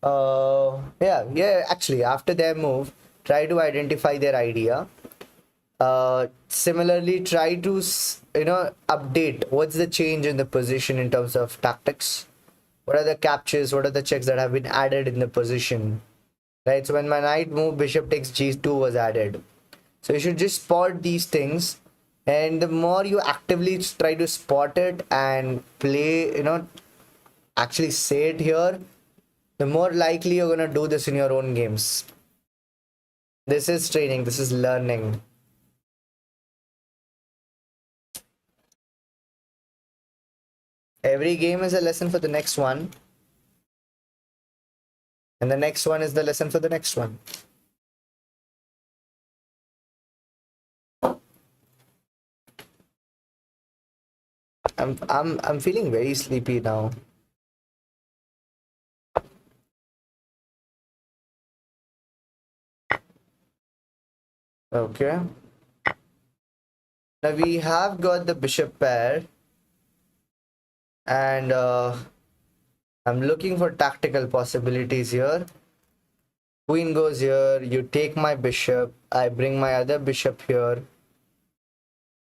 Yeah, actually, after their move, try to identify their idea. Similarly, try to update what's the change in the position in terms of tactics. What are the captures? What are the checks that have been added in the position? Right. So when my knight move, bishop takes g2 was added. So you should just spot these things, and the more you actively try to spot it and play, actually say it here, the more likely you're gonna do this in your own games. This is training. This is learning. Every game is a lesson for the next one, and the next one is the lesson for the next one. I'm feeling very sleepy now. Okay. Now we have got the bishop pair, and I'm looking for tactical possibilities here. Queen goes here, you take my bishop, I bring my other bishop here,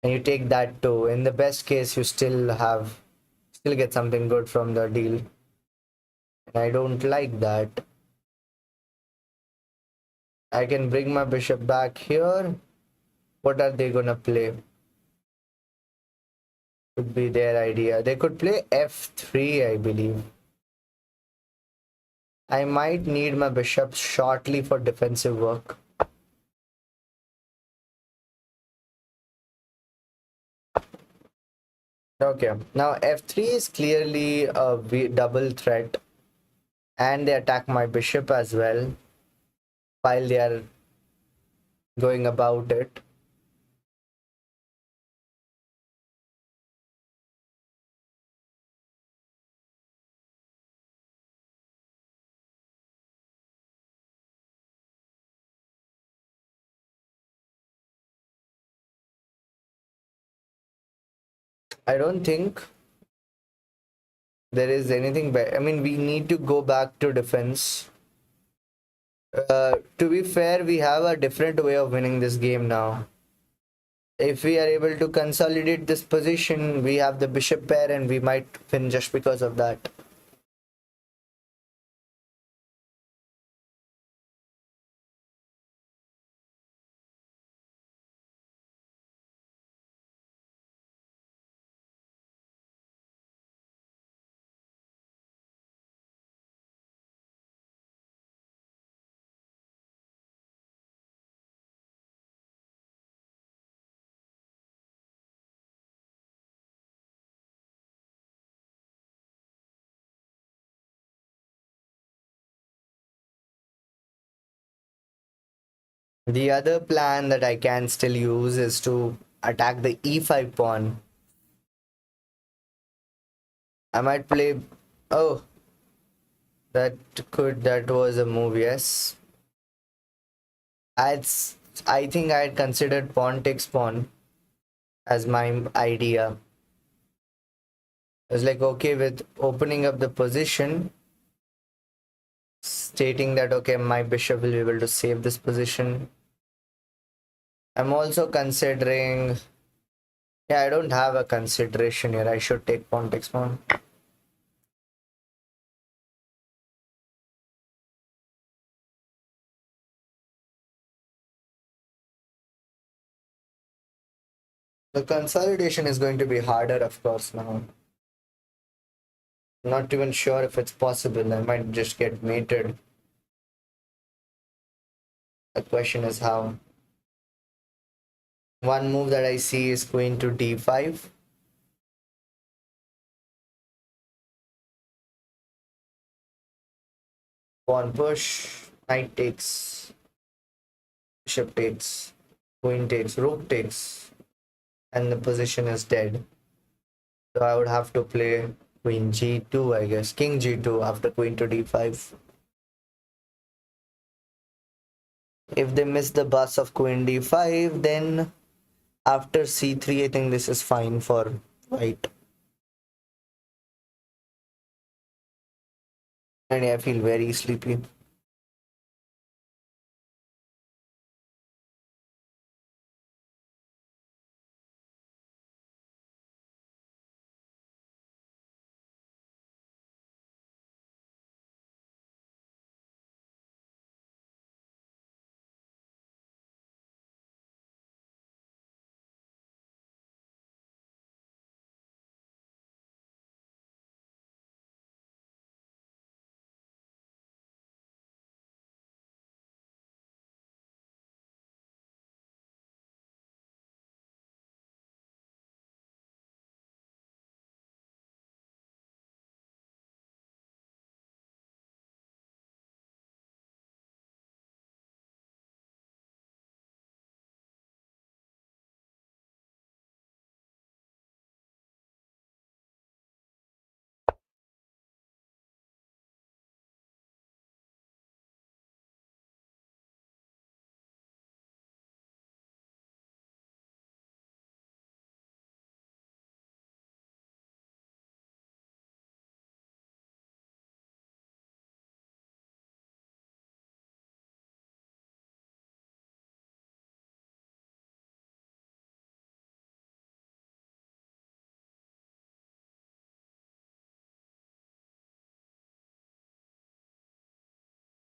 and you take that too. In the best case, you still get something good from the deal. And I don't like that. I can bring my bishop back here. What are they gonna play? Could be their idea. They could play f3, I believe. I might need my bishop shortly for defensive work. Okay, now f3 is clearly a double threat, and they attack my bishop as well while they are going about it. I don't think there is anything better. I mean, we need to go back to defense. To be fair, we have a different way of winning this game now. If we are able to consolidate this position, we have the bishop pair and we might win just because of that. The other plan that I can still use is to attack the e5 pawn. I might play... Oh, that was a move, yes. I think I had considered pawn takes pawn as my idea. I was like, okay with opening up the position, stating that, okay, my bishop will be able to save this position. I'm also considering Yeah, I don't have a consideration here. I should take pawn takes pawn. The consolidation is going to be harder, of course, now. Not even sure if it's possible. I might just get mated. The question is how. One move that I see is queen to d5. Pawn push. Knight takes. Bishop takes. Queen takes. Rook takes. And the position is dead. So I would have to play queen g2, I guess. King g2 after queen to d5. If they miss the bus of queen d5, then after c3, I think this is fine for white. And I feel very sleepy.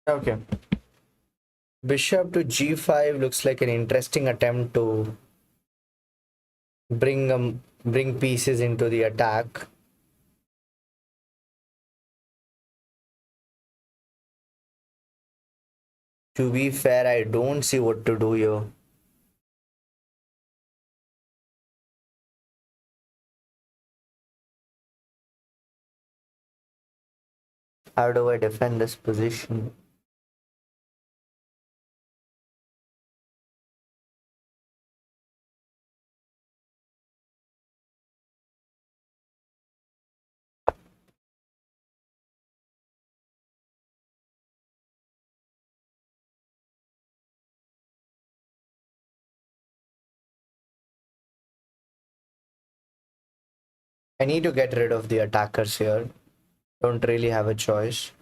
Okay. Bishop to g5 looks like an interesting attempt to bring pieces into the attack. To be fair, I don't see what to do here. How do I defend this position? I need to get rid of the attackers here. Don't really have a choice.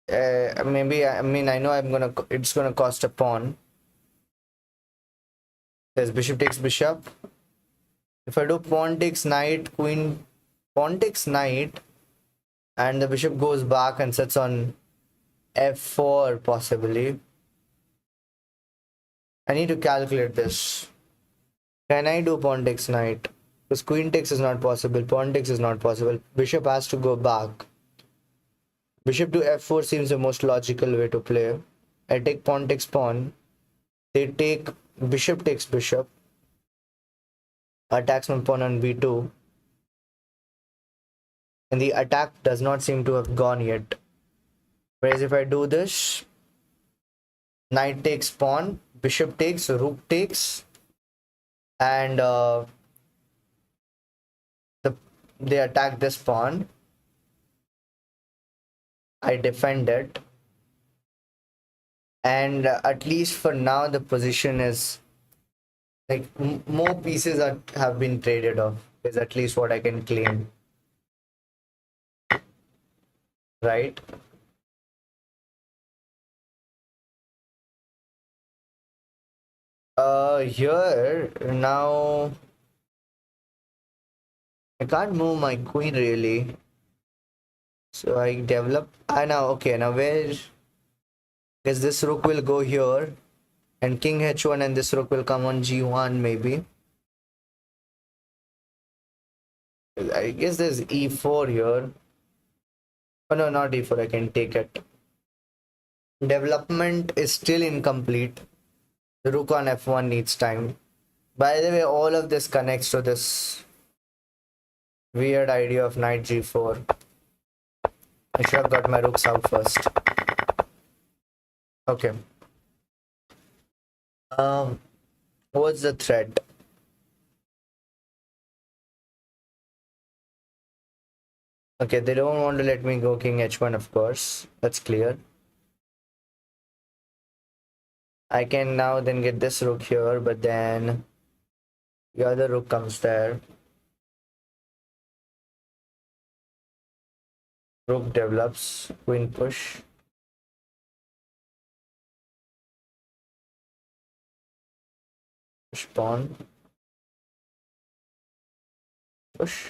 Maybe, I mean, I know it's gonna cost a pawn. There's bishop takes bishop. If I do pawn takes knight, queen, pawn takes knight, and the bishop goes back and sits on f4 possibly. I need to calculate this. Can I do pawn takes knight? Because queen takes is not possible, pawn takes is not possible. Bishop has to go back. Bishop to f4 seems the most logical way to play. I take pawn takes pawn. They take bishop takes bishop. Attacks my pawn on b2. And the attack does not seem to have gone yet. Whereas if I do this, knight takes pawn, bishop takes, rook takes, and they attack this pawn. I defend it. And at least for now, the position is like more pieces have been traded off, is at least what I can claim. Right? Here now I can't move my queen really. So I develop. I now okay. Now where? Guess this rook will go here, and king h1, and this rook will come on g1 maybe. I guess there's e4 here. Oh no, not e4. I can take it. Development is still incomplete. The rook on f1 needs time. By the way, all of this connects to this weird idea of knight g4. I should have got my rooks out first. Okay. What's the threat? Okay, they don't want to let me go king h1, of course. That's clear. I can now then get this rook here, but then the other rook comes there. Rook develops, queen push. Push pawn. Push.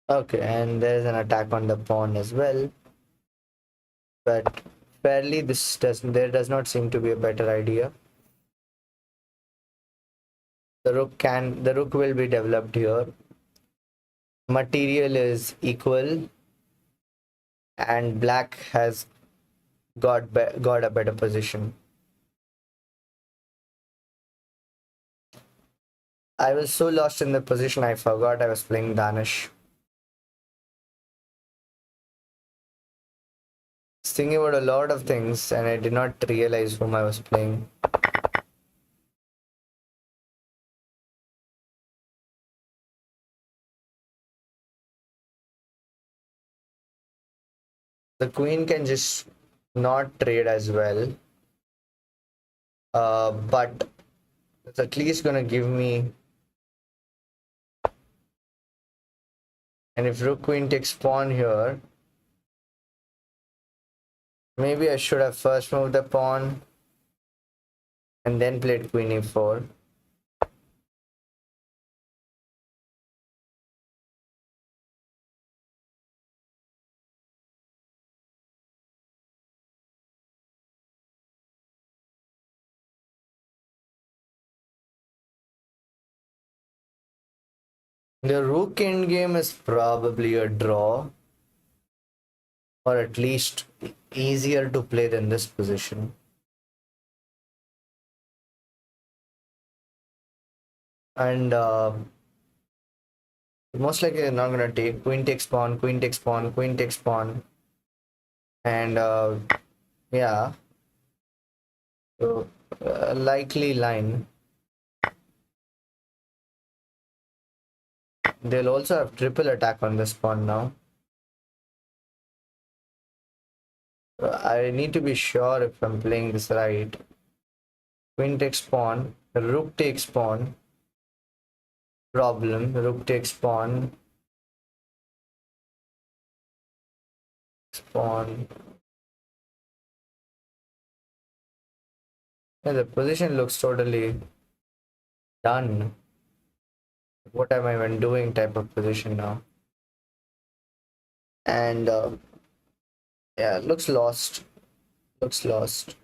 Okay, and there's an attack on the pawn as well. But fairly there does not seem to be a better idea. The rook will be developed here. Material is equal, and black has got a better position. I was so lost in the position I forgot I was playing Danish. I was thinking about a lot of things and I did not realize whom I was playing. The queen can just not trade as well. But it's at least gonna give me. And if rook queen takes pawn here, maybe I should have first moved the pawn and then played queen e4. The rook endgame is probably a draw, or at least easier to play than this position. And most likely they're not gonna take. Queen takes pawn, queen takes pawn, queen takes pawn, and yeah, so likely line. They'll also have triple attack on this pawn now. I need to be sure if I'm playing this right. Queen takes pawn, rook takes pawn. Problem, rook takes pawn. Pawn. Yeah, the position looks totally done. What am I even doing type of position now? And yeah, looks lost. Looks lost.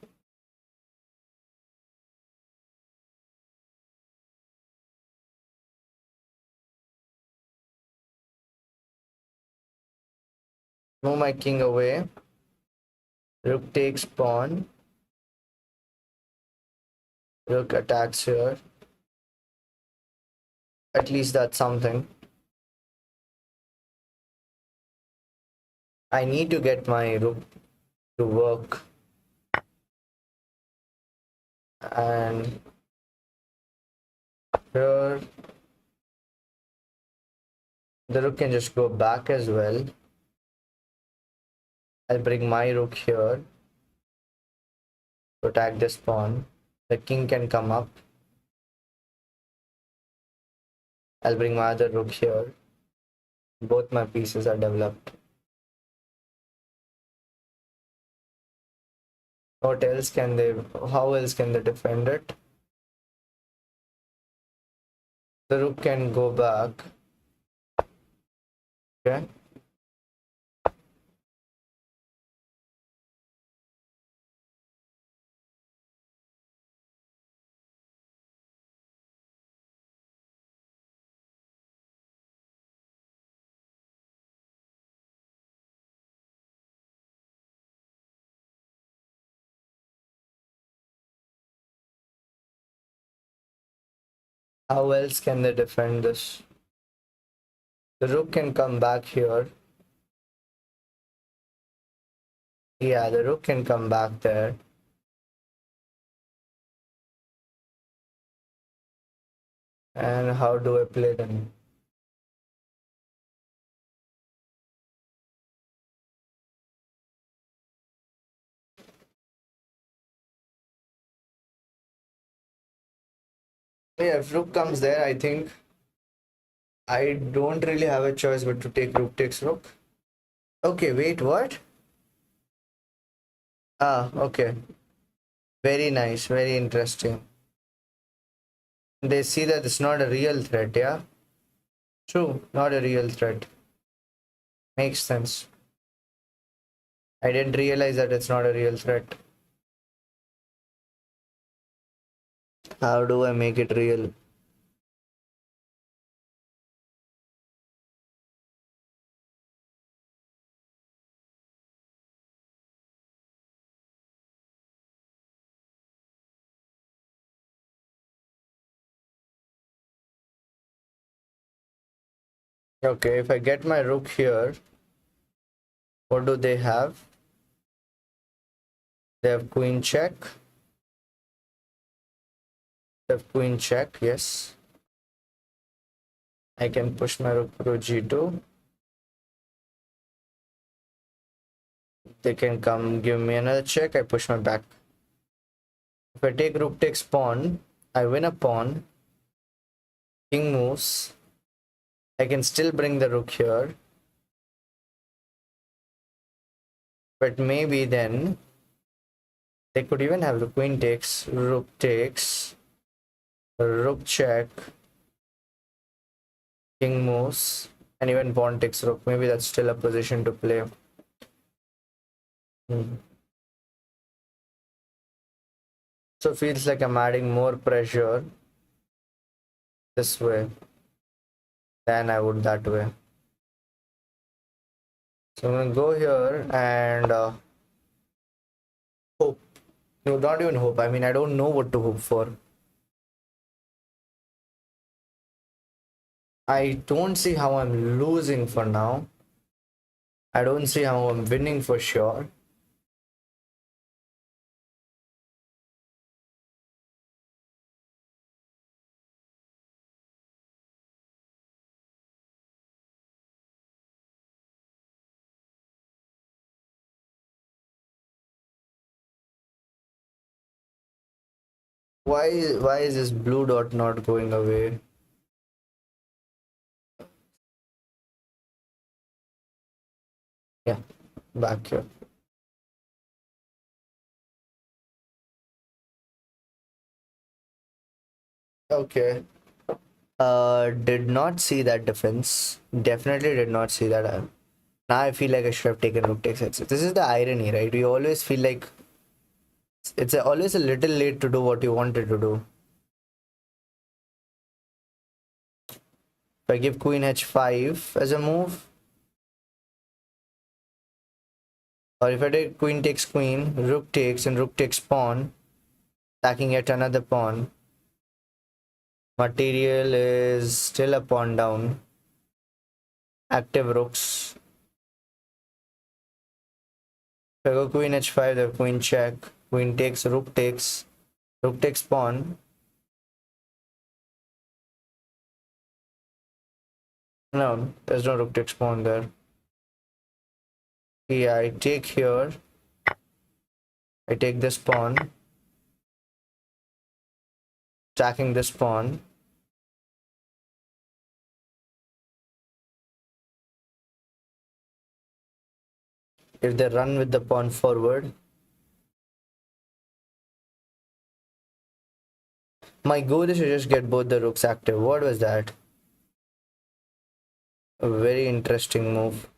Move my king away. Rook takes pawn. Rook attacks here. At least that's something. I need to get my rook to work. And here the rook can just go back as well. I'll bring my rook here to attack this pawn. The king can come up. I'll bring my other rook here. Both my pieces are developed. What else can they, how else can they defend it? The rook can go back. Okay. How else can they defend this? The rook can come back here. Yeah, the rook can come back there. And how do I play them? Yeah, if rook comes there, I think I don't really have a choice but to take rook takes rook. Okay, wait, what? Ah, okay. Very nice, very interesting. They see that it's not a real threat, yeah? True, not a real threat. Makes sense. I didn't realize that it's not a real threat. How do I make it real? Okay, if I get my rook here, what do they have? They have queen check. They have queen check, yes. I can push my rook through g2. They can come give me another check. I push my back. If I take rook takes pawn, I win a pawn. King moves. I can still bring the rook here. But maybe then they could even have the queen takes, rook takes, rook check, king moves, and even pawn takes rook. Maybe that's still a position to play. So feels like I'm adding more pressure this way than I would that way. So I'm gonna go here and hope. No, not even hope. I mean, I don't know what to hope for. I don't see how I'm losing for now. I don't see how I'm winning for sure. Why is this blue dot not going away? Yeah, back here. Okay. Did not see that defense. Definitely did not see that. Now I feel like I should have taken rook takes h6. This is the irony, right? We always feel like it's always a little late to do what you wanted to do. If I give queen h5 as a move, or if I take queen takes queen, rook takes and rook takes pawn, attacking yet another pawn. Material is still a pawn down. Active rooks. If I go queen h5, they have queen check, queen takes, rook takes pawn. No, there's no rook takes pawn there. Yeah, I take here. I take this pawn, attacking this pawn. if they run with the pawn forward. My goal is to just get both the rooks active. What was that? A very interesting move.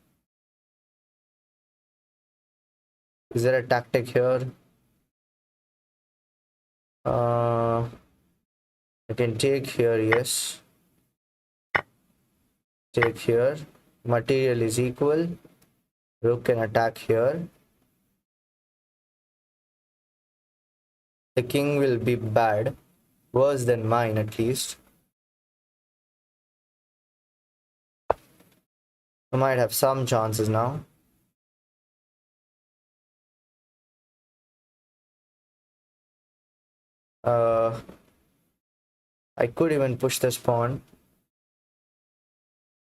Is there a tactic here? I can take here, yes. Take here. Material is equal. Rook can attack here. The king will be bad. Worse than mine, at least. I might have some chances now. I could even push this pawn.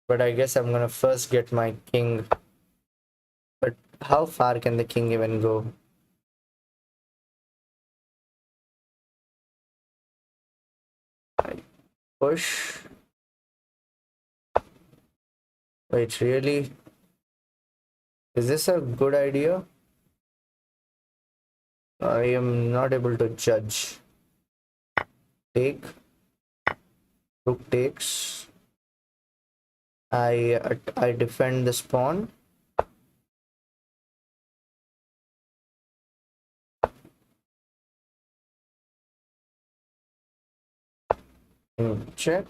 But I guess I'm gonna first get my king. But how far can the king even go? I push. Wait, really? Is this a good idea? I am not able to judge. Take. Rook takes. I defend this pawn. Check.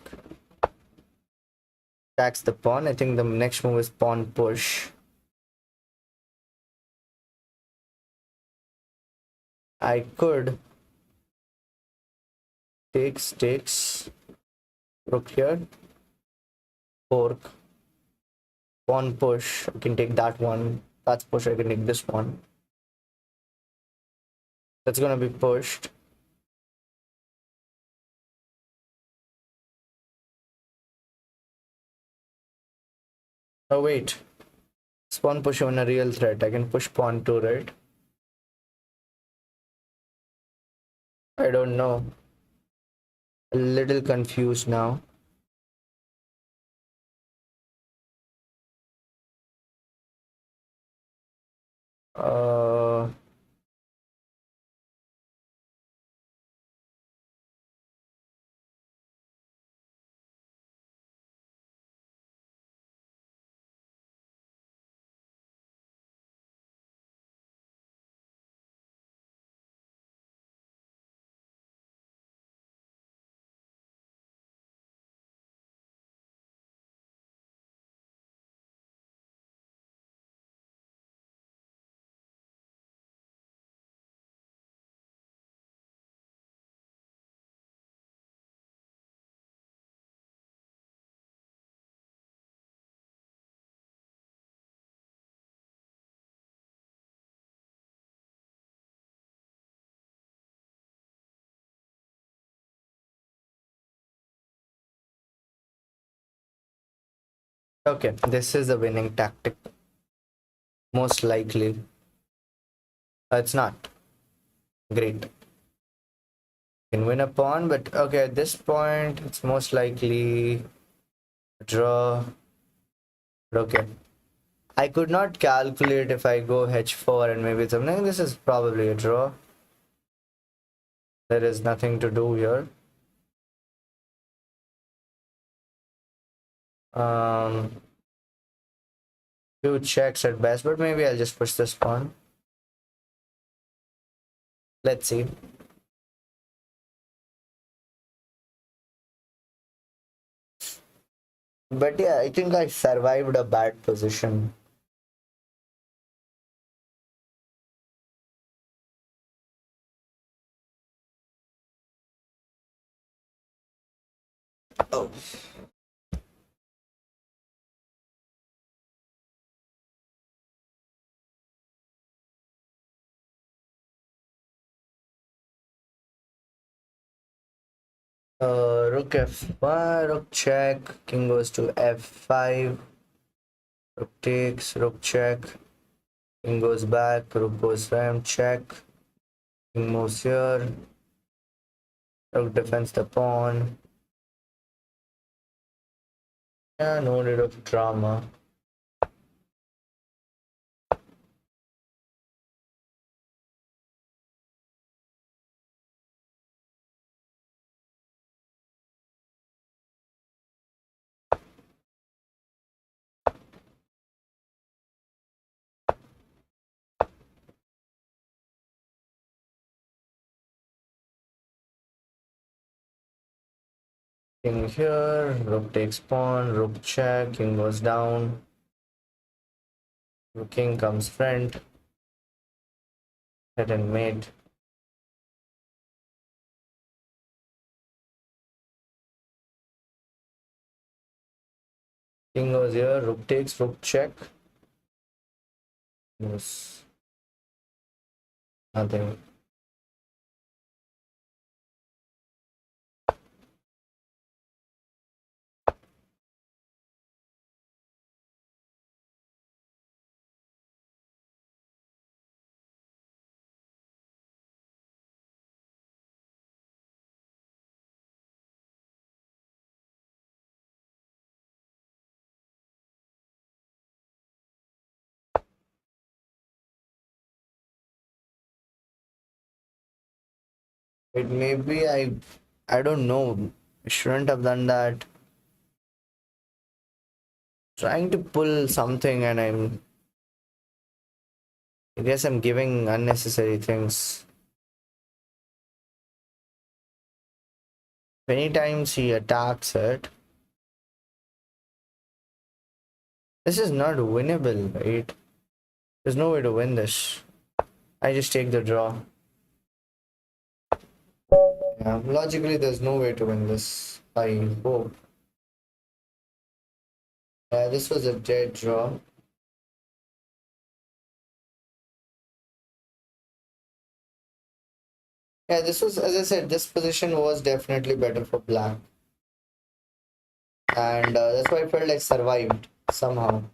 Attacks the pawn. I think the next move is pawn push. I could takes rook here, fork, pawn push. I can take that one. That's push. I can take this one. That's gonna be pushed. Oh wait, is pawn push even a real threat? I can push pawn 2, right? I don't know. A little confused now. Uh, okay, this is a winning tactic. Most likely. It's not. Great. Can win a pawn, but okay, at this point, it's most likely draw. Okay. I could not calculate if I go h4 and maybe something. This is probably a draw. There is nothing to do here. Two checks at best, but maybe I'll just push this pawn. Let's see. But yeah, I think I survived a bad position. Oh. Rook f1, rook check, king goes to f5, rook takes, rook check, king goes back, rook goes ram, check, king moves here, rook defends the pawn. Yeah, no need of drama. King here, rook takes pawn, rook check, king goes down, king comes front, head and mate. King goes here, rook takes, rook check. Yes, nothing. It may be I don't know. I shouldn't have done that. Trying to pull something and I guess I'm giving unnecessary things. Many times he attacks it. This is not winnable, right? There's no way to win this. I just take the draw. Yeah, logically there's no way to win this. I hope. Yeah, this was a dead draw. Yeah, this was, as I said, this position was definitely better for black. And that's why I felt like survived somehow.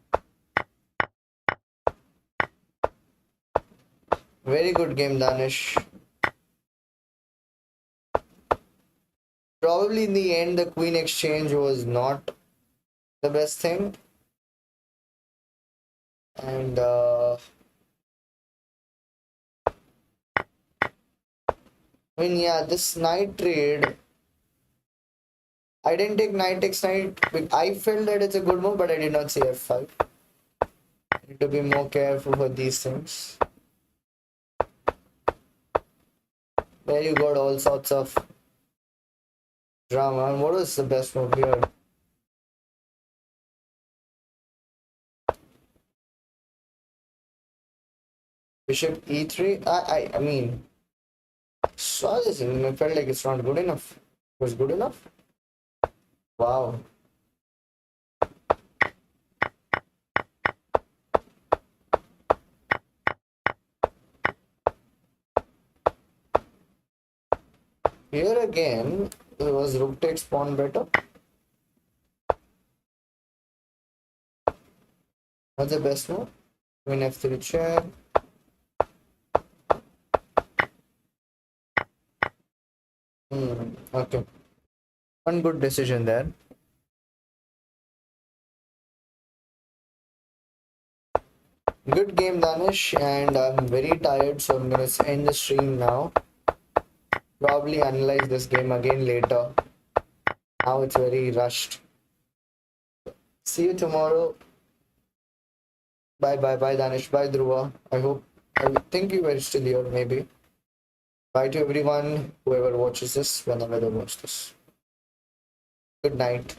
Very good game, Danish. Probably in the end, the queen exchange was not the best thing. And I mean, yeah, this knight trade, I didn't take knight takes knight. I felt that it's a good move, but I did not say f5. I need to be more careful for these things. There you got all sorts of drama. And what was the best move here? Bishop e3. I mean, saw this and I felt like it's not good enough. It was good enough. Wow. Here again, it was rook takes pawn better. What's the best move? Queen f3 check. Okay. One good decision there. Good game, Danish, and I'm very tired, so I'm gonna end the stream now. Probably analyze this game again later. Now it's very rushed. See you tomorrow. Bye bye bye Danish. Bye Dhruva. I think you were still here maybe. Bye to everyone, whoever watches this, whenever they watch this. Good night.